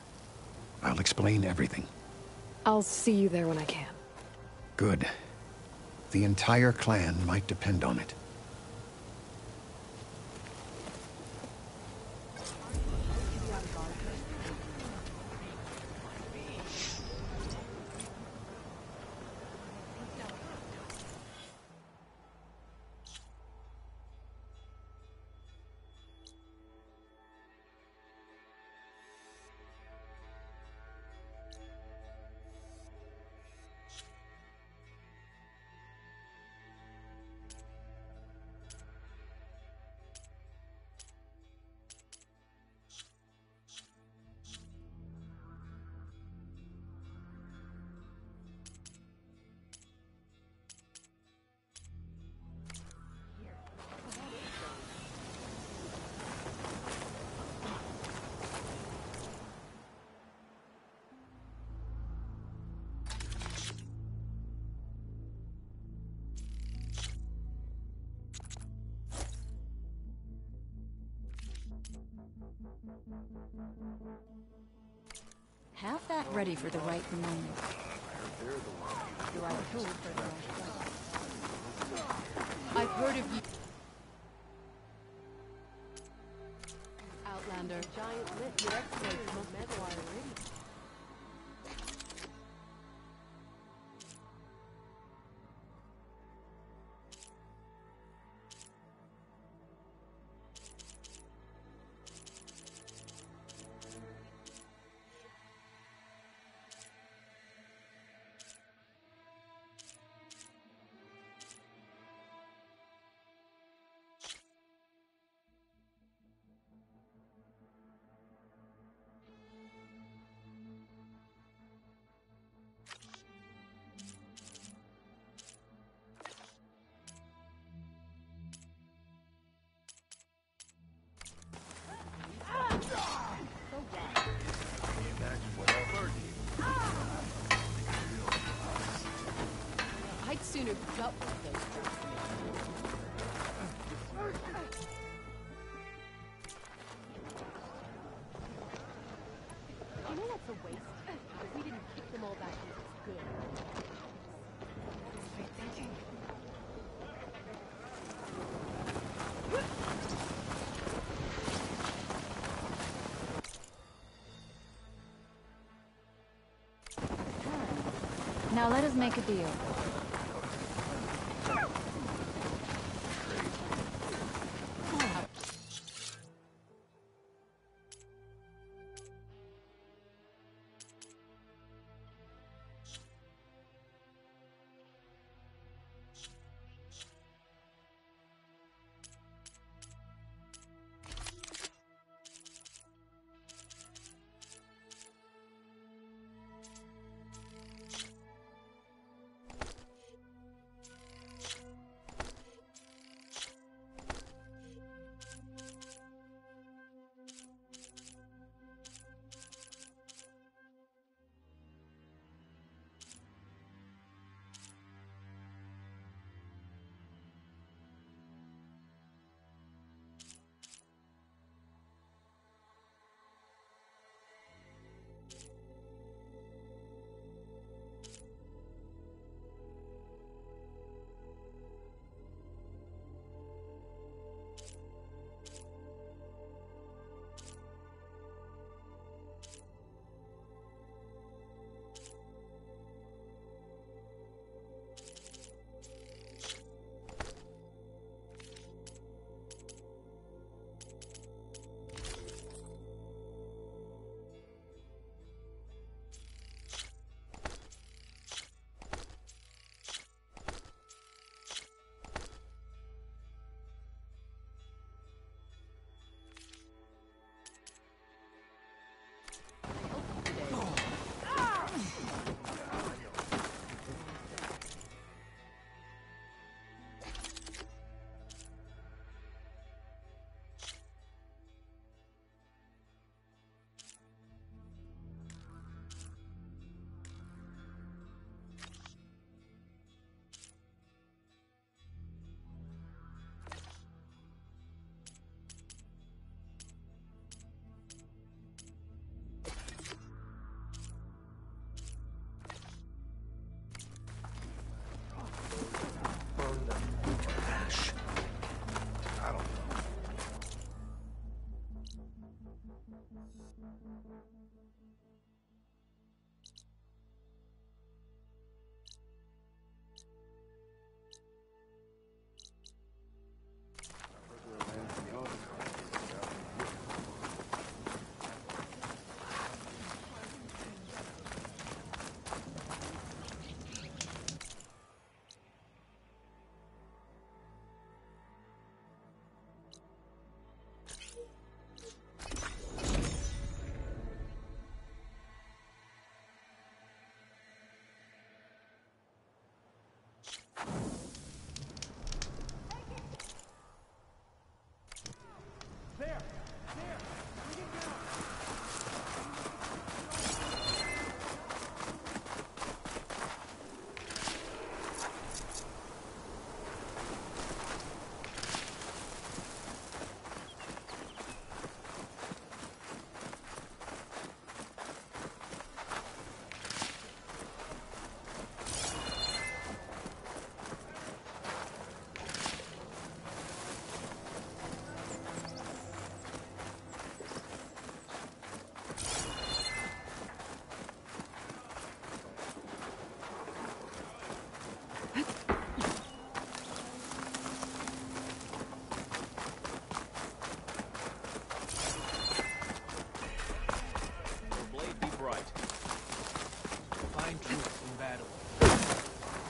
I'll explain everything. I'll see you there when I can. Good. The entire clan might depend on it. Have that ready for the right moment. You're either told for the right one. I've heard of you. Outlander. Giant lift. Your exploits must require already. I'd sooner gut with those troops. You know that's a waste? If we didn't kick them all back, it's good. Great thinking. Now let us make a deal.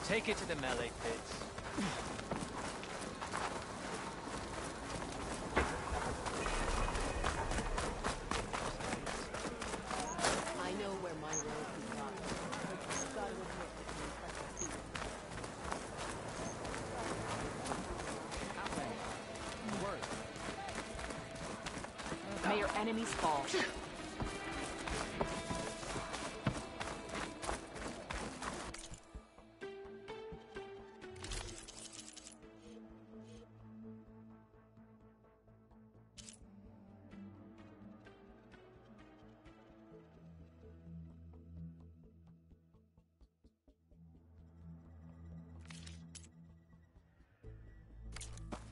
Take it to the melee pits. I know where my road is gone. I've got to admit that may your enemies fall.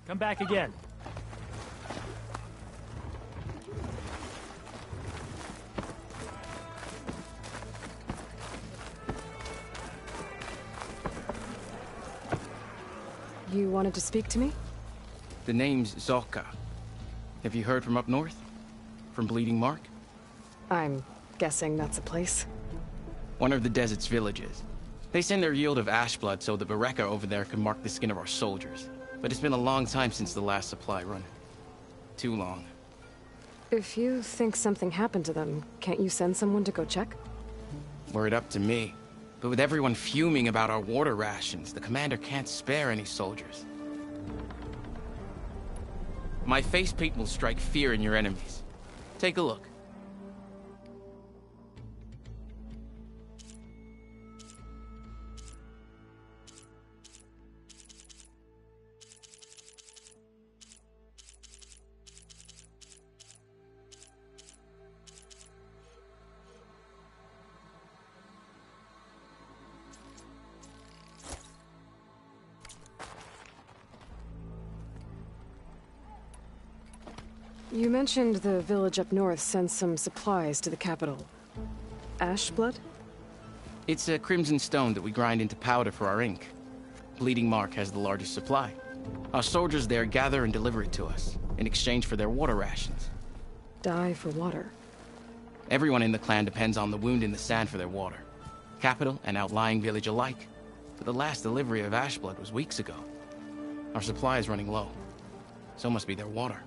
Come back again. You wanted to speak to me? The name's Zolka. Have you heard from up north? From Bleeding Mark? I'm guessing that's a place. One of the desert's villages. They send their yield of ash blood so the Bereka over there can mark the skin of our soldiers. But it's been a long time since the last supply run. Too long. If you think something happened to them, can't you send someone to go check? Were it up to me. But with everyone fuming about our water rations, the commander can't spare any soldiers. My face paint will strike fear in your enemies. Take a look. You mentioned the village up north sent some supplies to the capital. Ash blood? It's a crimson stone that we grind into powder for our ink. Bleeding Mark has the largest supply. Our soldiers there gather and deliver it to us, in exchange for their water rations. Die for water. Everyone in the clan depends on the wound in the sand for their water. Capital and outlying village alike. But the last delivery of ash blood was weeks ago. Our supply is running low. So must be their water.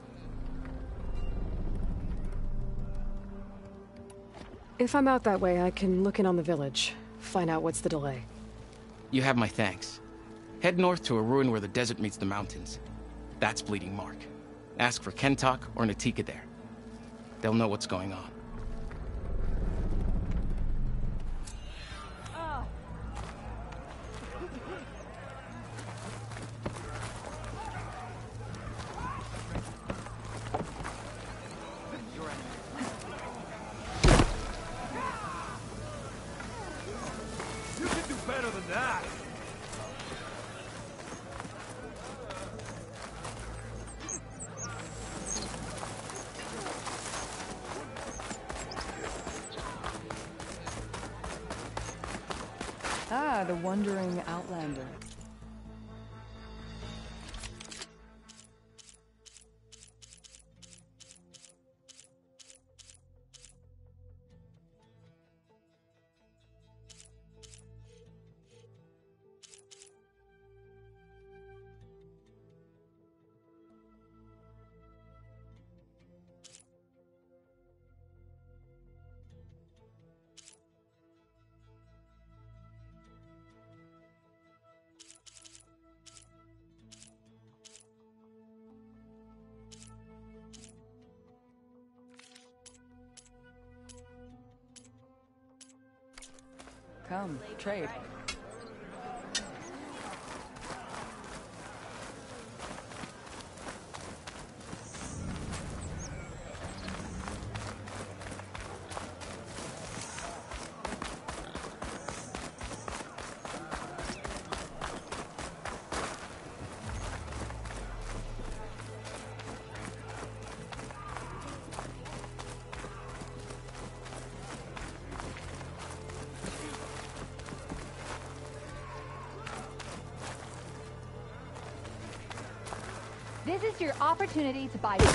If I'm out that way, I can look in on the village, find out what's the delay. You have my thanks. Head north to a ruin where the desert meets the mountains. That's Bleeding Mark. Ask for Kentok or Natika there. They'll know what's going on. Ah, the wandering outlander. Come, trade. This is your opportunity to buy. Here's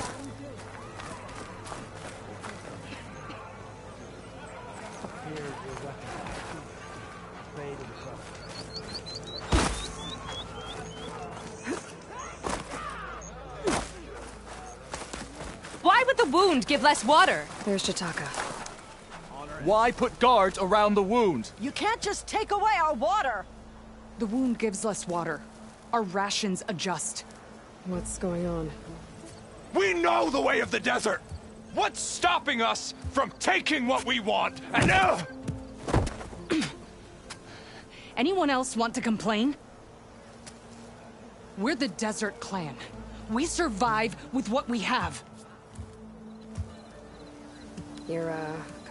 your weapon. Trade and sell. wound give less water? There's Jataka. Why put guards around the wound? You can't just take away our water! The wound gives less water. Our rations adjust. What's going on? We know the way of the desert! What's stopping us from taking what we want? And Anyone else want to complain? We're the Desert Clan. We survive with what we have. Your,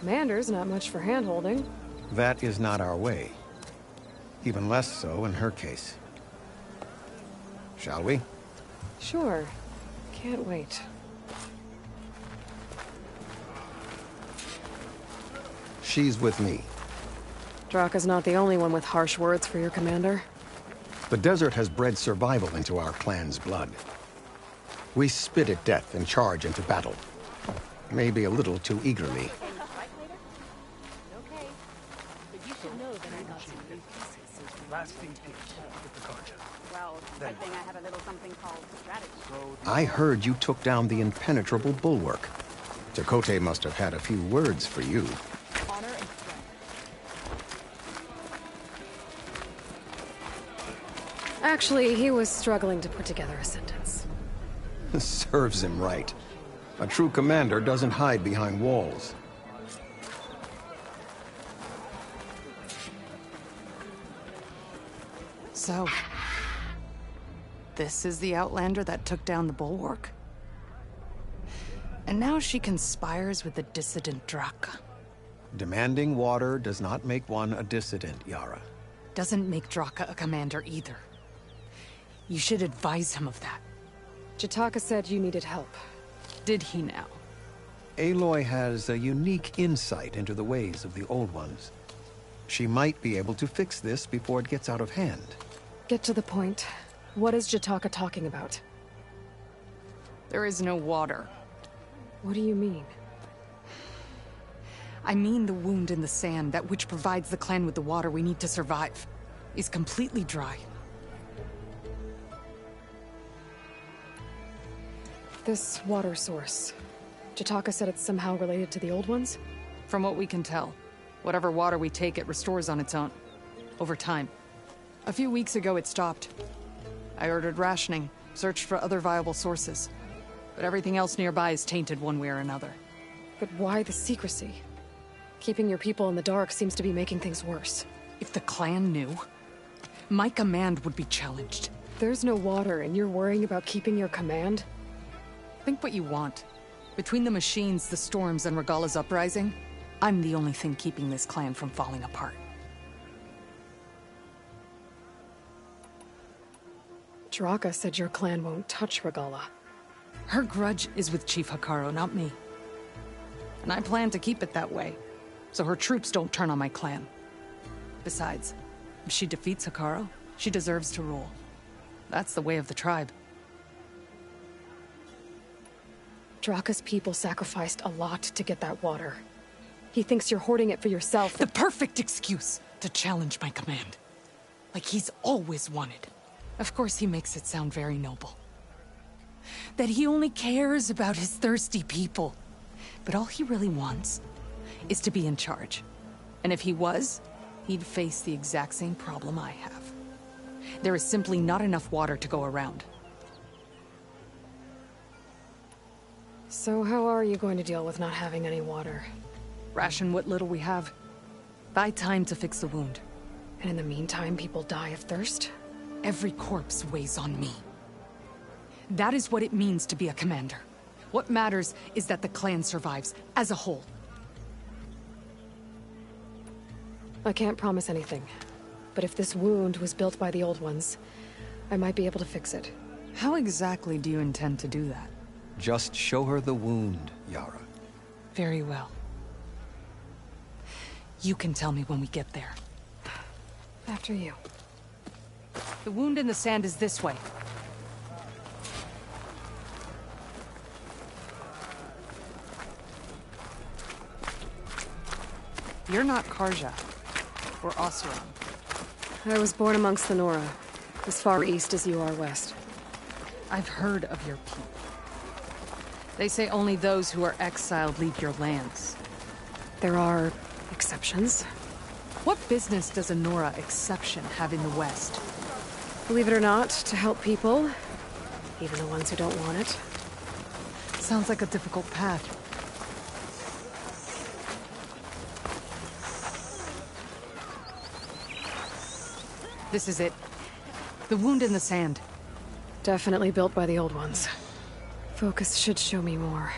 commander's not much for hand-holding. That is not our way. Even less so in her case. Shall we? Sure. Can't wait. She's with me. Draka's not the only one with harsh words for your commander. The desert has bred survival into our clan's blood. We spit at death and charge into battle. Maybe a little too eagerly. I heard you took down the impenetrable bulwark. Chakotay must have had a few words for you. Actually, he was struggling to put together a sentence. Serves him right. A true commander doesn't hide behind walls. So, this is the Outlander that took down the bulwark? And now she conspires with the dissident Draka. Demanding water does not make one a dissident, Yara. Doesn't make Draka a commander either. You should advise him of that. Jataka said you needed help. Did he now? Aloy has a unique insight into the ways of the Old Ones. She might be able to fix this before it gets out of hand. Get to the point. What is Jataka talking about? There is no water. What do you mean? I mean the wound in the sand, that which provides the clan with the water we need to survive, is completely dry. This water source. Jataka said it's somehow related to the Old Ones? From what we can tell, whatever water we take, it restores on its own. Over time. A few weeks ago, it stopped. I ordered rationing, searched for other viable sources. But everything else nearby is tainted one way or another. But why the secrecy? Keeping your people in the dark seems to be making things worse. If the clan knew, my command would be challenged. There's no water, and you're worrying about keeping your command? Think what you want. Between the machines, the storms, and Regala's uprising, I'm the only thing keeping this clan from falling apart. Draka said your clan won't touch Regala. Her grudge is with Chief Hikaru, not me. And I plan to keep it that way, so her troops don't turn on my clan. Besides, if she defeats Hikaru, she deserves to rule. That's the way of the tribe. Draka's people sacrificed a lot to get that water. He thinks you're hoarding it for yourself. The perfect excuse to challenge my command. Like he's always wanted. Of course he makes it sound very noble. That he only cares about his thirsty people. But all he really wants is to be in charge. And if he was, he'd face the exact same problem I have. There is simply not enough water to go around. So how are you going to deal with not having any water? Ration what little we have. Buy time to fix the wound. And in the meantime, people die of thirst? Every corpse weighs on me. That is what it means to be a commander. What matters is that the clan survives, as a whole. I can't promise anything. But if this wound was built by the Old Ones, I might be able to fix it. How exactly do you intend to do that? Just show her the wound, Yara. Very well. You can tell me when we get there. After you. The wound in the sand is this way. You're not Karja, or Oseram. I was born amongst the Nora, as far east as you are west. I've heard of your people. They say only those who are exiled leave your lands. There are exceptions. What business does a Nora exception have in the West? Believe it or not, to help people, even the ones who don't want it. Sounds like a difficult path. This is it. The wound in the sand. Definitely built by the old ones. Focus should show me more.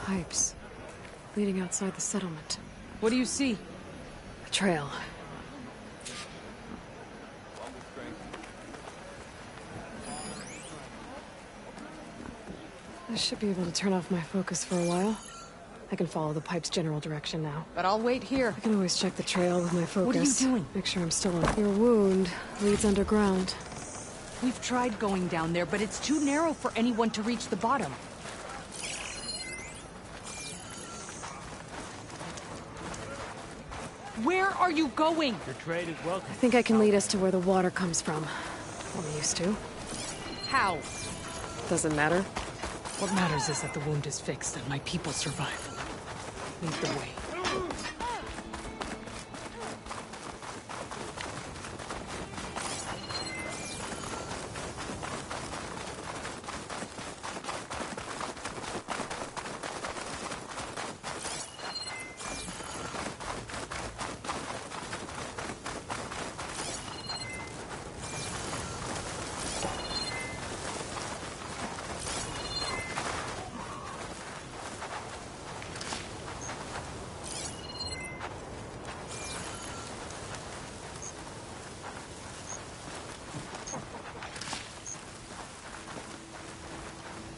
Pipes. Leading outside the settlement. What do you see? A trail. I should be able to turn off my focus for a while. I can follow the pipe's general direction now. But I'll wait here. I can always check the trail with my focus. What are you doing? Make sure I'm still on. Your wound leads underground. We've tried going down there, but it's too narrow for anyone to reach the bottom. Where are you going? Your trade is welcome. I think I can lead us to where the water comes from. I'm used to. How? Doesn't matter. What matters is that the wound is fixed and my people survive. Lead the way.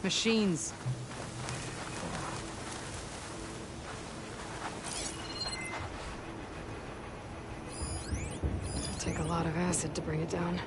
Machines. It'll take a lot of acid to bring it down.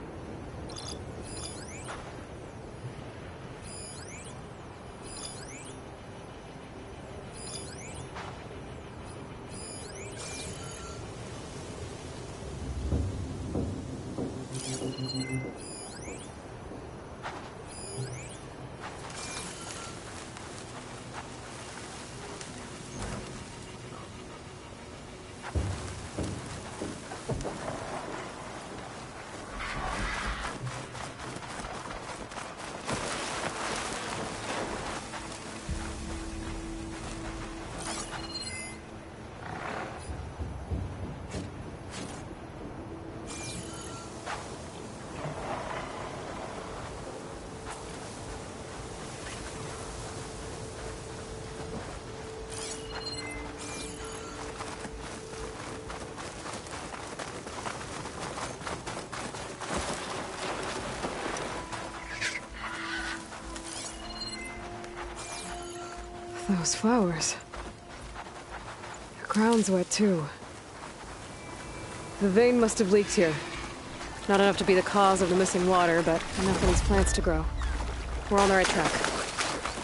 Those flowers. The ground's wet too. The vein must have leaked here. Not enough to be the cause of the missing water, but enough for these plants to grow. We're on the right track.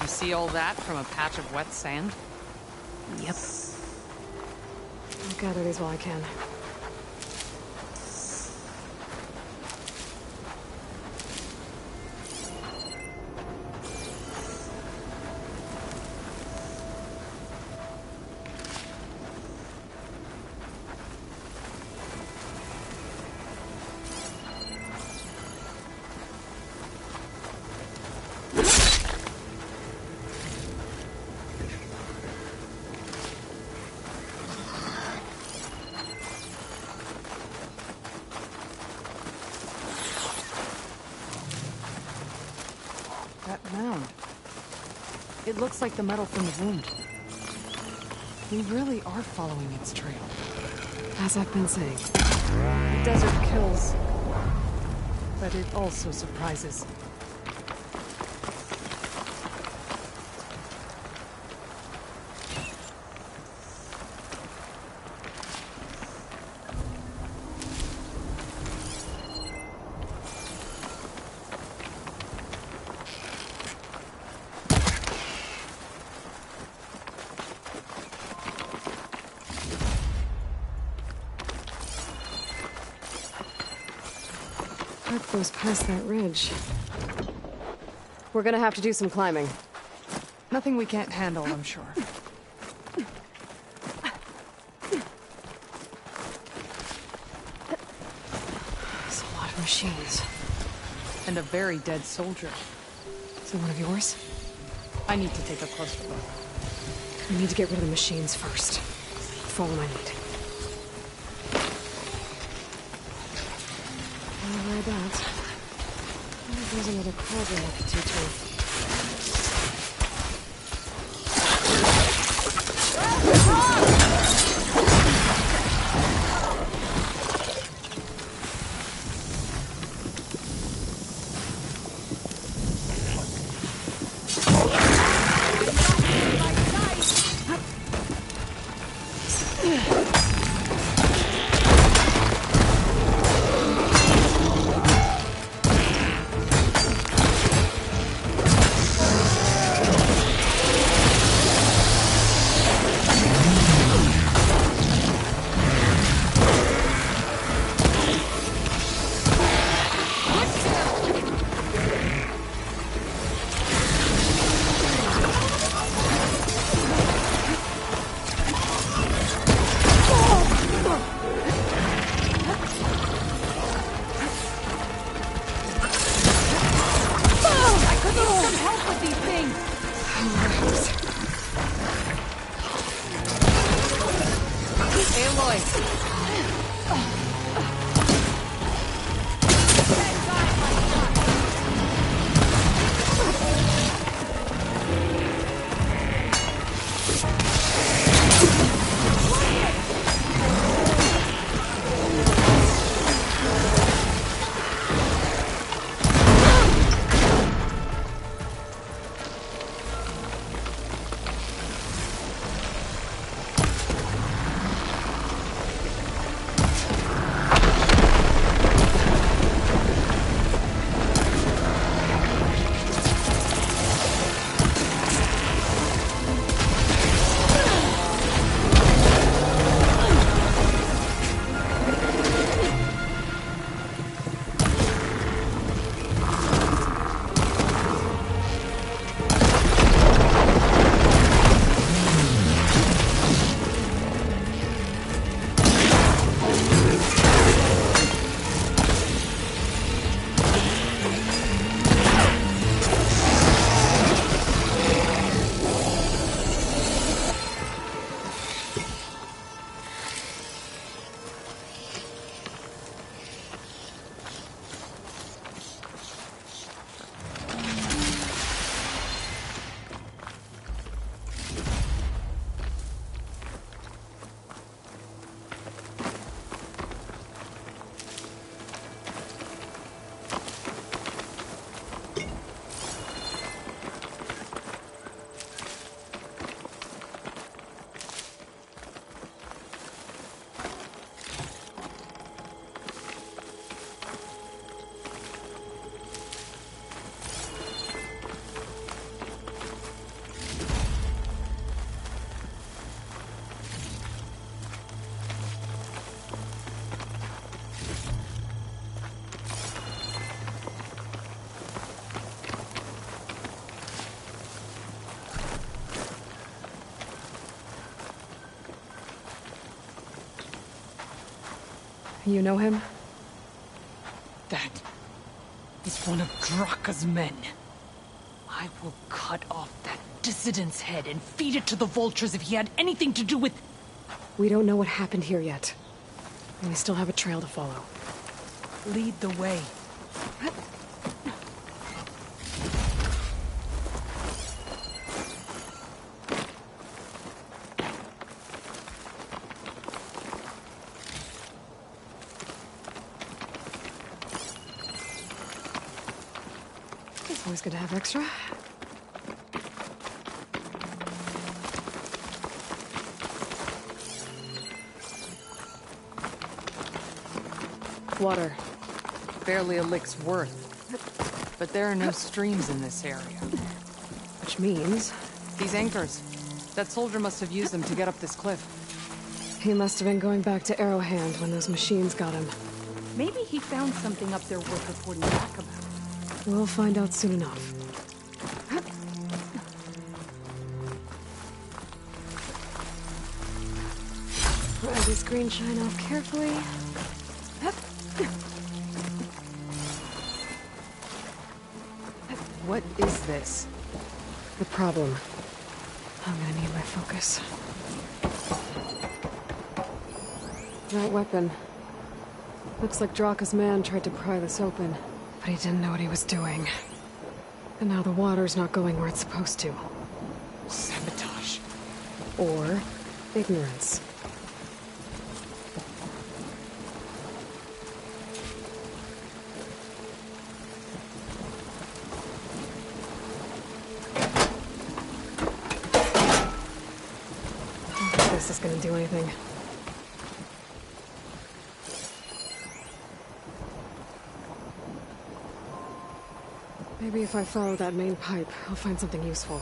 You see all that from a patch of wet sand? Yep. I'll gather these while I can. That mound. It looks like the metal from the wound. We really are following its trail. As I've been saying. The desert kills, but it also surprises. path goes past that ridge. We're gonna have to do some climbing. Nothing we can't handle, I'm sure. There's a lot of machines. And a very dead soldier. Is it one of yours? I need to take a closer look. We need to get rid of the machines first. Follow my lead. Don't worry about that. There's another cauldron I could teach me. You know him? That is one of Draka's men. I will cut off that dissident's head and feed it to the vultures if he had anything to do with... We don't know what happened here yet. And we still have a trail to follow. Lead the way. It's always good to have extra. Water. Barely a lick's worth. But there are no streams in this area. Which means... These anchors. That soldier must have used them to get up this cliff. He must have been going back to Arrowhand when those machines got him. Maybe he found something up there worth reporting back about. We'll find out soon enough. Pry this green shine off carefully. What is this? The problem. I'm gonna need my focus. That weapon. Looks like Draka's man tried to pry this open, but he didn't know what he was doing. And now the water's not going where it's supposed to. Sabotage. Or ignorance. I don't think this is gonna do anything. Maybe if I follow that main pipe, I'll find something useful.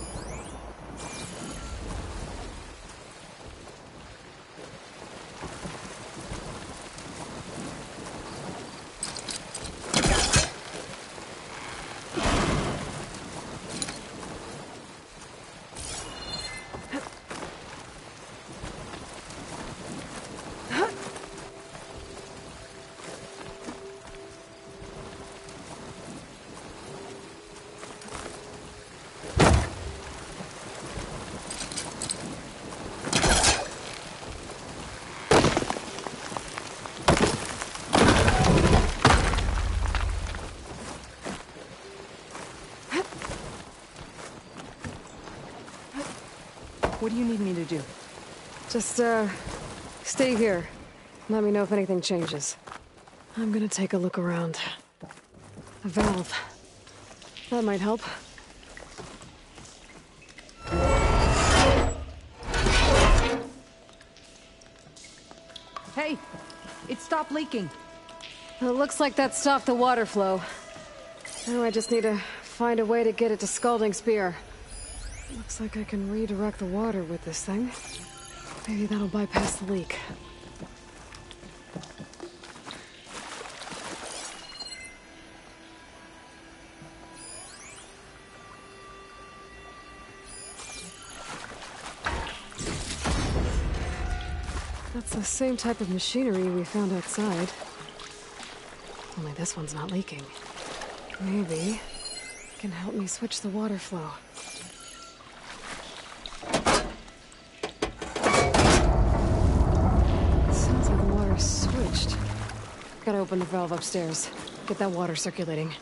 What do you need me to do? Just, stay here. Let me know if anything changes. I'm gonna take a look around. A valve. That might help. Hey! It stopped leaking. It looks like that stopped the water flow. Now I just need to find a way to get it to Scalding Spear. Looks like I can redirect the water with this thing. Maybe that'll bypass the leak. That's the same type of machinery we found outside. Only this one's not leaking. Maybe it can help me switch the water flow. Sounds like the water's switched. Gotta open the valve upstairs. Get that water circulating.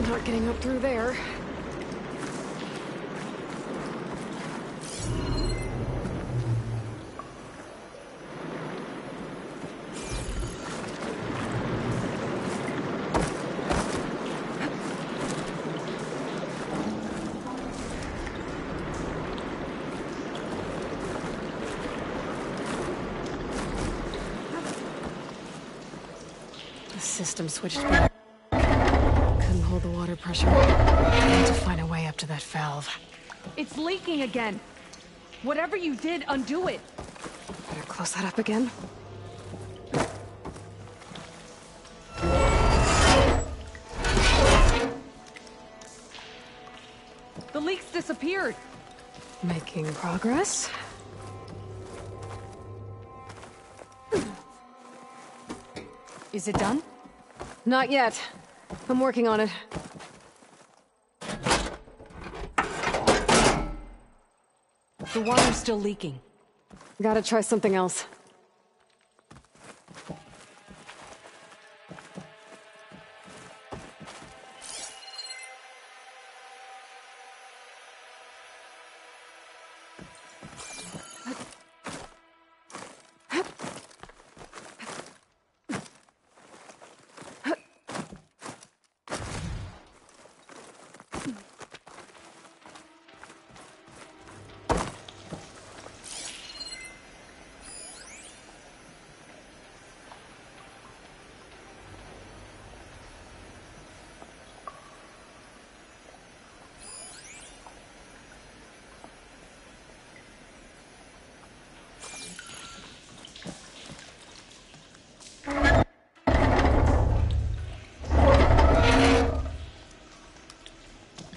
Not getting up through there. System switched back. Couldn't hold the water pressure. I need to find a way up to that valve. It's leaking again. Whatever you did, undo it. Better close that up again. The leaks disappeared. Making progress. Is it done? Not yet. I'm working on it. The water's still leaking. Gotta try something else.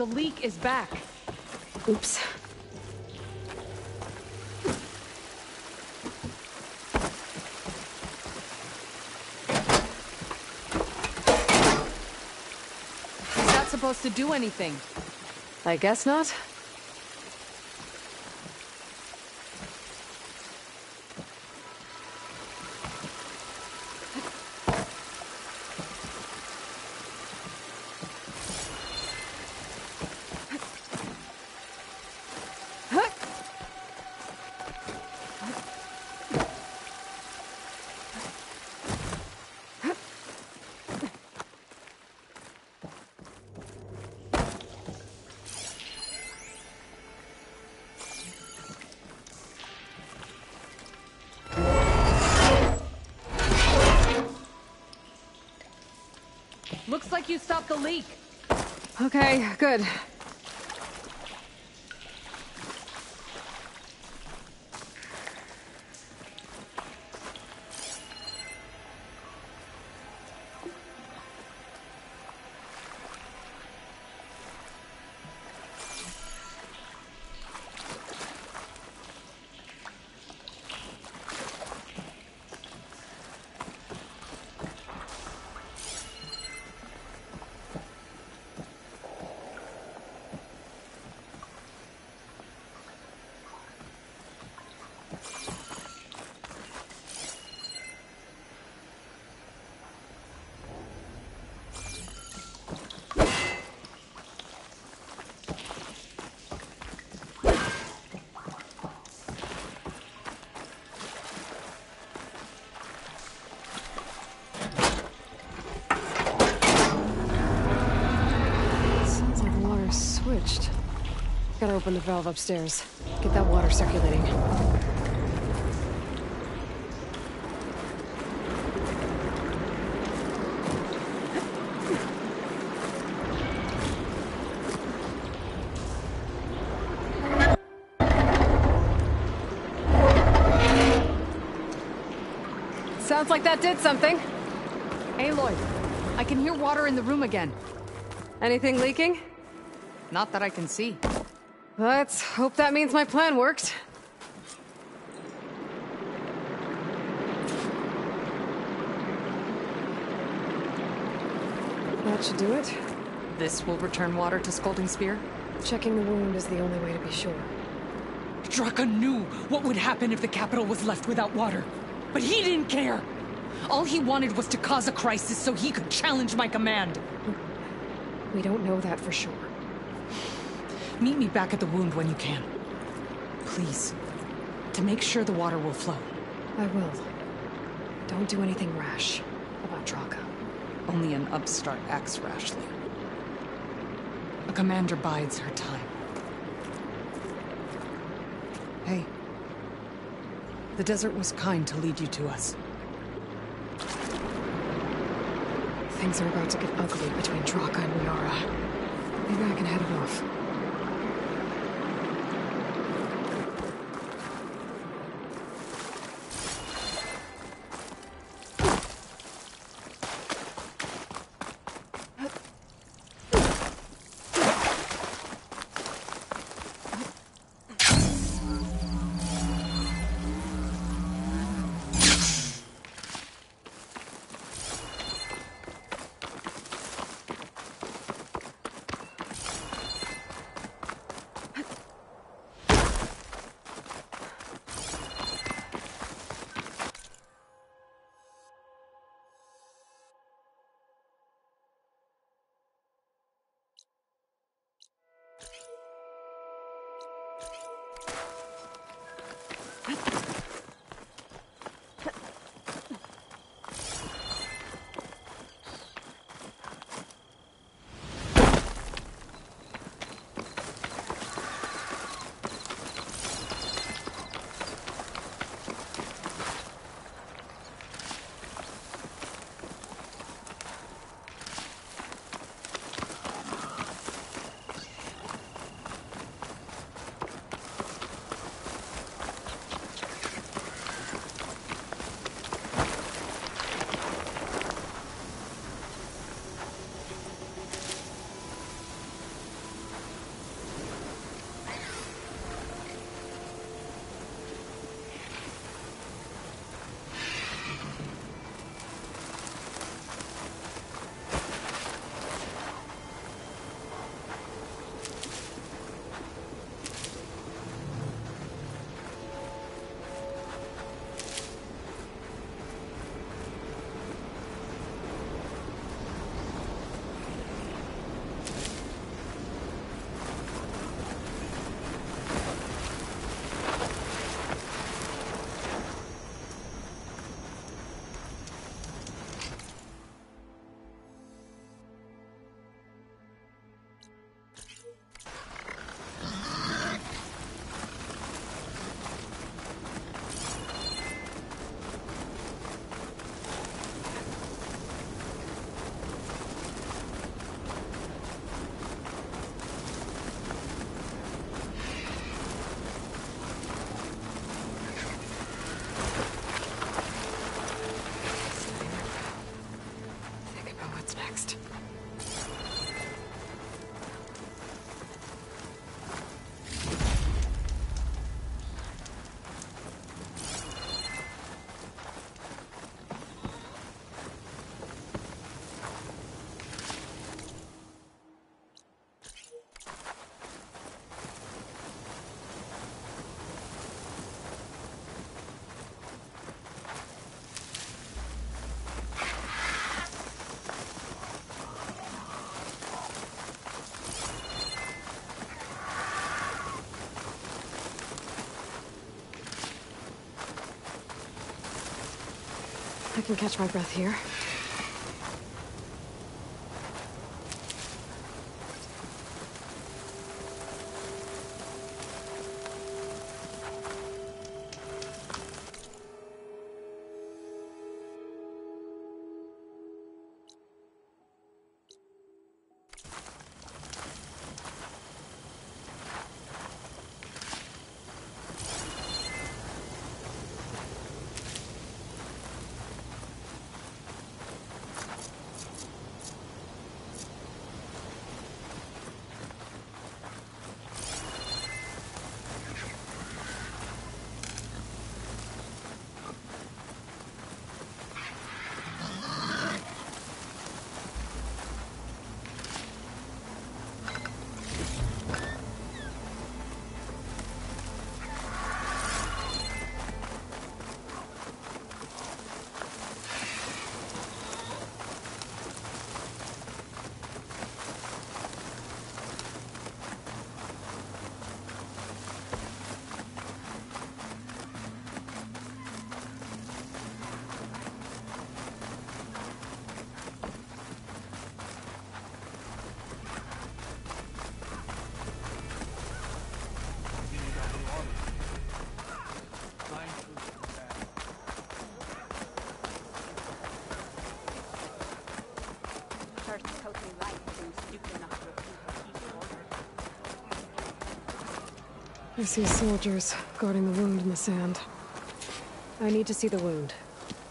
The leak is back. Oops. Is that supposed to do anything? I guess not. Looks like you stopped the leak. Okay, good. Switched. Gotta open the valve upstairs. Get that water circulating. Sounds like that did something. Aloy, I can hear water in the room again. Anything leaking? Not that I can see. Let's hope that means my plan worked. That should do it. This will return water to Scolding Spear? Checking the wound is the only way to be sure. Draka knew what would happen if the capital was left without water. But he didn't care! All he wanted was to cause a crisis so he could challenge my command. We don't know that for sure. Meet me back at the wound when you can. Please. To make sure the water will flow. I will. Don't do anything rash about Draka. Only an upstart acts rashly. A commander bides her time. Hey. The desert was kind to lead you to us. Things are about to get ugly between Draka and Liara. Maybe I can head it off. I can catch my breath here. I see soldiers guarding the wound in the sand. I need to see the wound.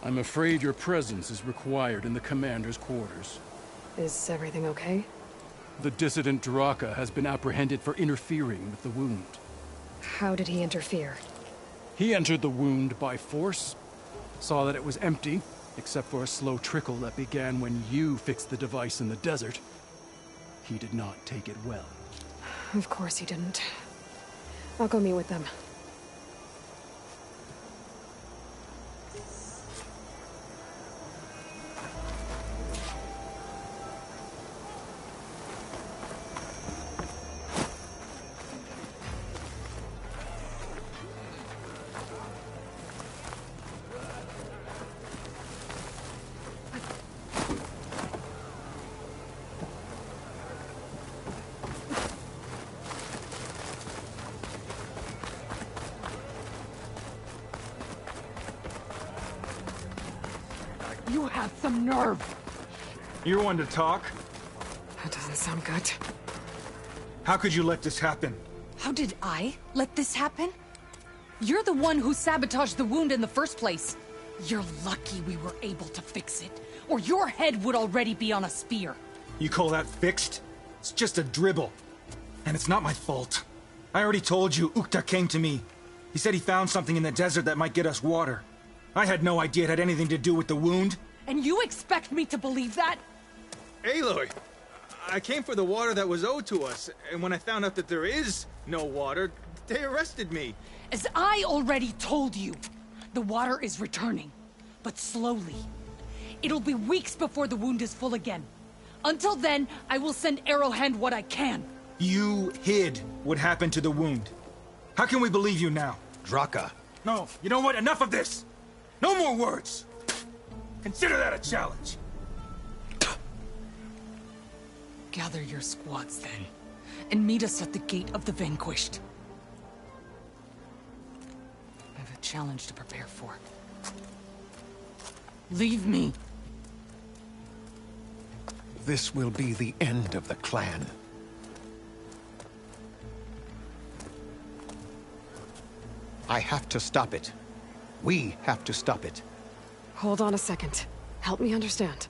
I'm afraid your presence is required in the commander's quarters. Is everything okay? The dissident Draka has been apprehended for interfering with the wound. How did he interfere? He entered the wound by force, saw that it was empty, except for a slow trickle that began when you fixed the device in the desert. He did not take it well. Of course he didn't. I'll go meet with them. You have some nerve! You're one to talk? That doesn't sound good. How could you let this happen? How did I let this happen? You're the one who sabotaged the wound in the first place. You're lucky we were able to fix it, or your head would already be on a spear. You call that fixed? It's just a dribble. And it's not my fault. I already told you, Ukta came to me. He said he found something in the desert that might get us water. I had no idea it had anything to do with the wound. And you expect me to believe that? Aloy, I came for the water that was owed to us, and when I found out that there is no water, they arrested me. As I already told you, the water is returning, but slowly. It'll be weeks before the wound is full again. Until then, I will send Arrowhand what I can. You hid what happened to the wound. How can we believe you now? Draka. No, you know what? Enough of this! No more words! Consider that a challenge. Gather your squads then, and meet us at the Gate of the Vanquished. I have a challenge to prepare for. Leave me. This will be the end of the clan. I have to stop it. We have to stop it. Hold on a second. Help me understand.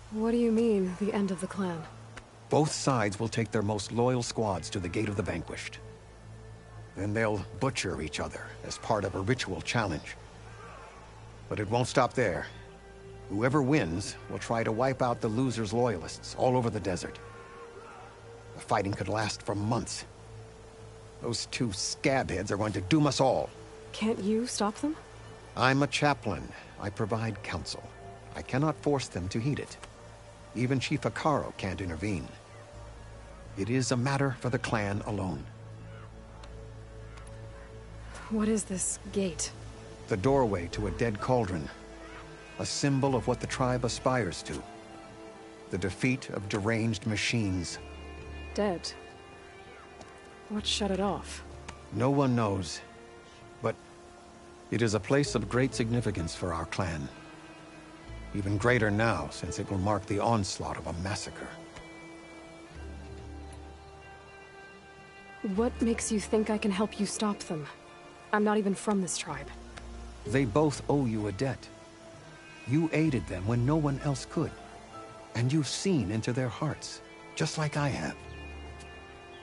What do you mean, the end of the clan? Both sides will take their most loyal squads to the Gate of the Vanquished. Then they'll butcher each other as part of a ritual challenge. But it won't stop there. Whoever wins will try to wipe out the loser's loyalists all over the desert. The fighting could last for months. Those two scabheads are going to doom us all. Can't you stop them? I'm a chaplain. I provide counsel. I cannot force them to heed it. Even Chief Akaro can't intervene. It is a matter for the clan alone. What is this gate? The doorway to a dead cauldron. A symbol of what the tribe aspires to. The defeat of deranged machines. Dead? What shut it off? No one knows. But it is a place of great significance for our clan. Even greater now, since it will mark the onslaught of a massacre. What makes you think I can help you stop them? I'm not even from this tribe. They both owe you a debt. You aided them when no one else could. And you've seen into their hearts, just like I have.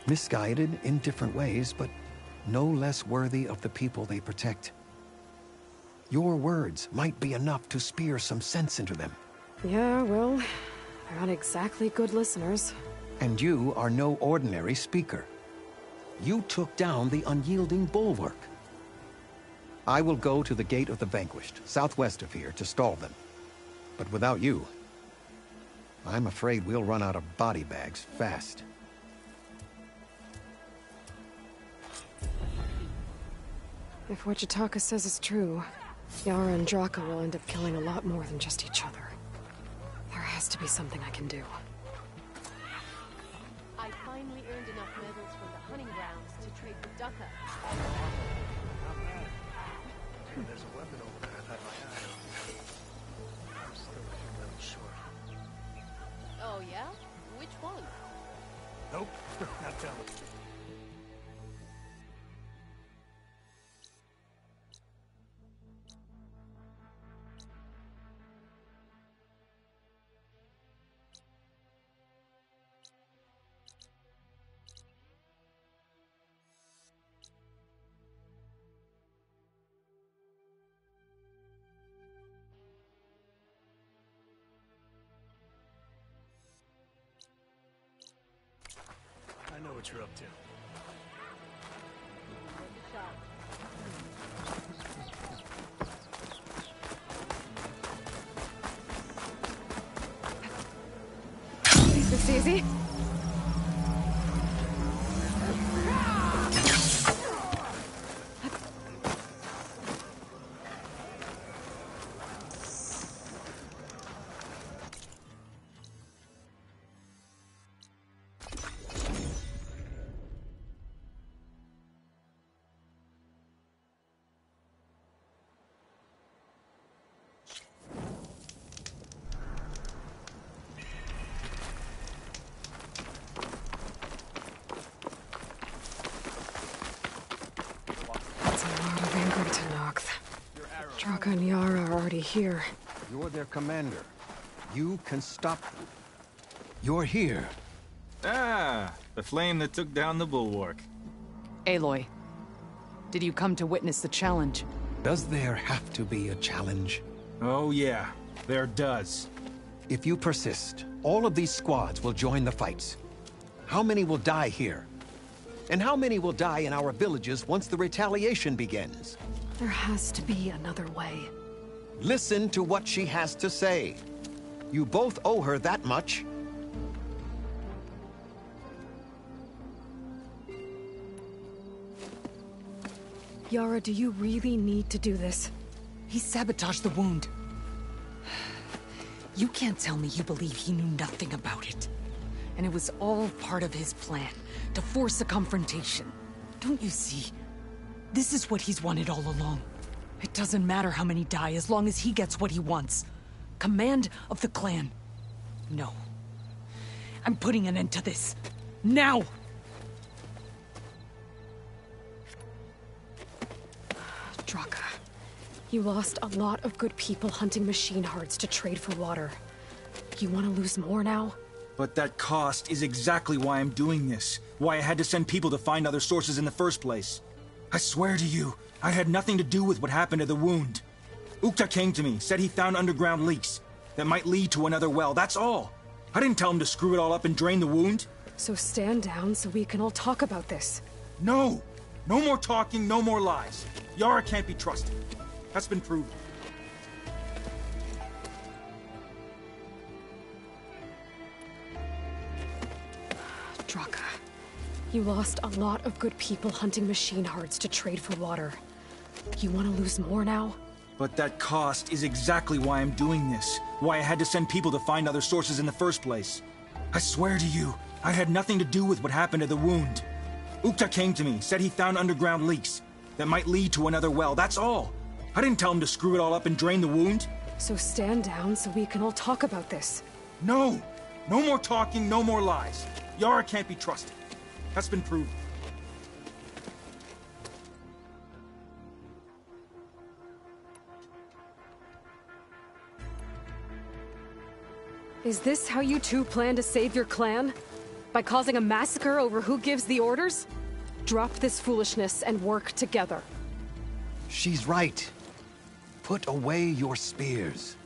Misguided in different ways, but no less worthy of the people they protect. Your words might be enough to spear some sense into them. Yeah, well, they're not exactly good listeners. And you are no ordinary speaker. You took down the unyielding bulwark. I will go to the Gate of the Vanquished, southwest of here, to stall them. But without you, I'm afraid we'll run out of body bags fast. If what Jataka says is true, Yara and Draka will end up killing a lot more than just each other. There has to be something I can do. I finally earned enough medals from the hunting grounds to trade with Ducka. There's a weapon over there I've had my eye on. I'm still a few levels short. Oh yeah? Which one? Nope, not telling. I know what you're up to. Is this easy? Draka and Yara are already here. You're their commander. You can stop them. You're here. Ah, the flame that took down the bulwark. Aloy, did you come to witness the challenge? Does there have to be a challenge? Oh yeah, there does. If you persist, all of these squads will join the fights. How many will die here? And how many will die in our villages once the retaliation begins? There has to be another way. Listen to what she has to say. You both owe her that much. Yara, do you really need to do this? He sabotaged the wound. You can't tell me you believe he knew nothing about it. And it was all part of his plan, to force a confrontation. Don't you see? This is what he's wanted all along. It doesn't matter how many die as long as he gets what he wants. Command of the clan. No. I'm putting an end to this. Now! Draka, you lost a lot of good people hunting machine hearts to trade for water. You want to lose more now? But that cost is exactly why I'm doing this. Why I had to send people to find other sources in the first place. I swear to you, I had nothing to do with what happened to the wound. Ukta came to me, said he found underground leaks that might lead to another well, that's all. I didn't tell him to screw it all up and drain the wound. So stand down so we can all talk about this. No! No more talking, no more lies. Yara can't be trusted. That's been proven. Draka, you lost a lot of good people hunting machine hearts to trade for water. You want to lose more now? But that cost is exactly why I'm doing this. Why I had to send people to find other sources in the first place. I swear to you, I had nothing to do with what happened to the wound. Ukta came to me, said he found underground leaks that might lead to another well, that's all. I didn't tell him to screw it all up and drain the wound. So stand down so we can all talk about this. No! No more talking, no more lies. Yara can't be trusted. That's been proven. Is this how you two plan to save your clan? By causing a massacre over who gives the orders? Drop this foolishness and work together. She's right. Put away your spears.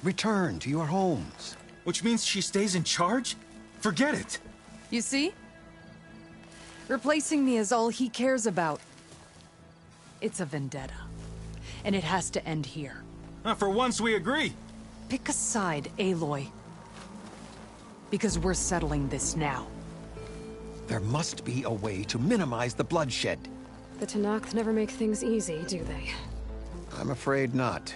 Return to your homes. Which means she stays in charge? Forget it. You see? Replacing me is all he cares about. It's a vendetta. And it has to end here. For once we agree. Pick a side, Aloy. Because we're settling this now. There must be a way to minimize the bloodshed. The Tenakth never make things easy, do they? I'm afraid not.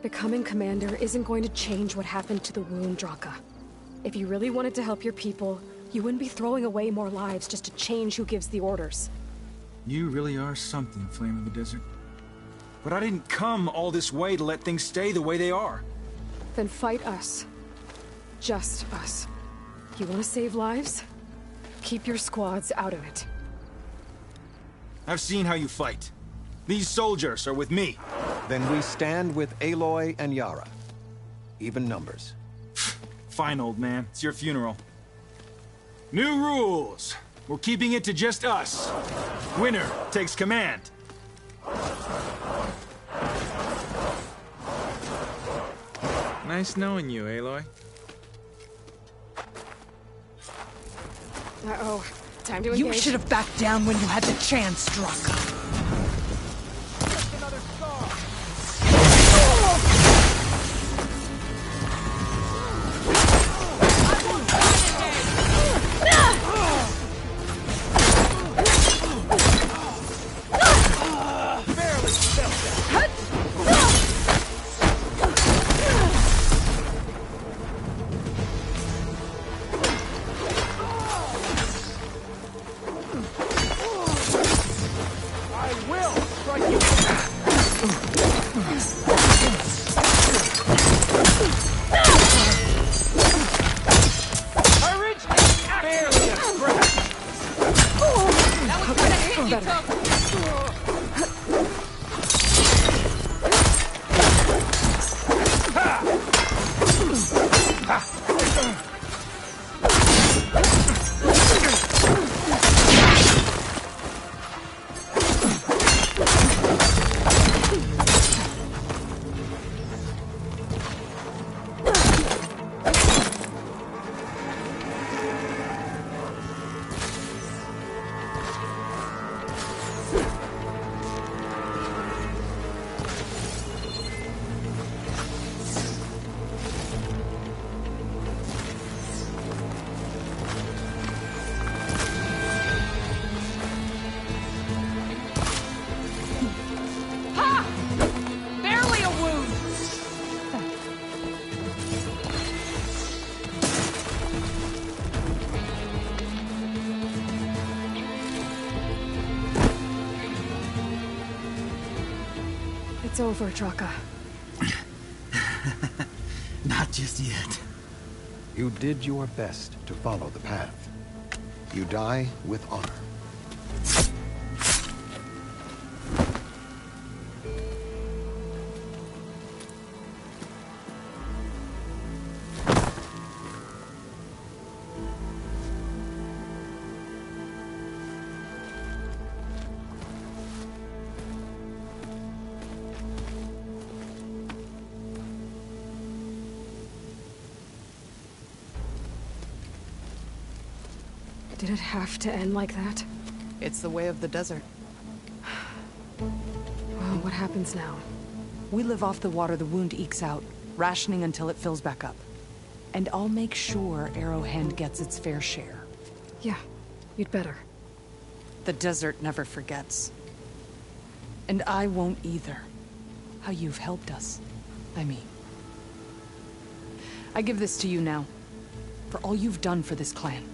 Becoming commander isn't going to change what happened to the wound, Draka. If you really wanted to help your people, you wouldn't be throwing away more lives just to change who gives the orders. You really are something, Flame of the Desert. But I didn't come all this way to let things stay the way they are. Then fight us. Just us. You want to save lives? Keep your squads out of it. I've seen how you fight. These soldiers are with me. Then we stand with Aloy and Yara. Even numbers. Fine, old man. It's your funeral. New rules. We're keeping it to just us. Winner takes command. Nice knowing you, Aloy. Uh-oh. Time to engage. You should have backed down when you had the chance, Draka. It's over, Draka. Not just yet. You did your best to follow the path. You die with honor. Did it have to end like that? It's the way of the desert. Well, what happens now? We live off the water the wound ekes out, rationing until it fills back up. And I'll make sure Arrowhand gets its fair share. Yeah, you'd better. The desert never forgets. And I won't either. How you've helped us, I mean. I give this to you now, for all you've done for this clan.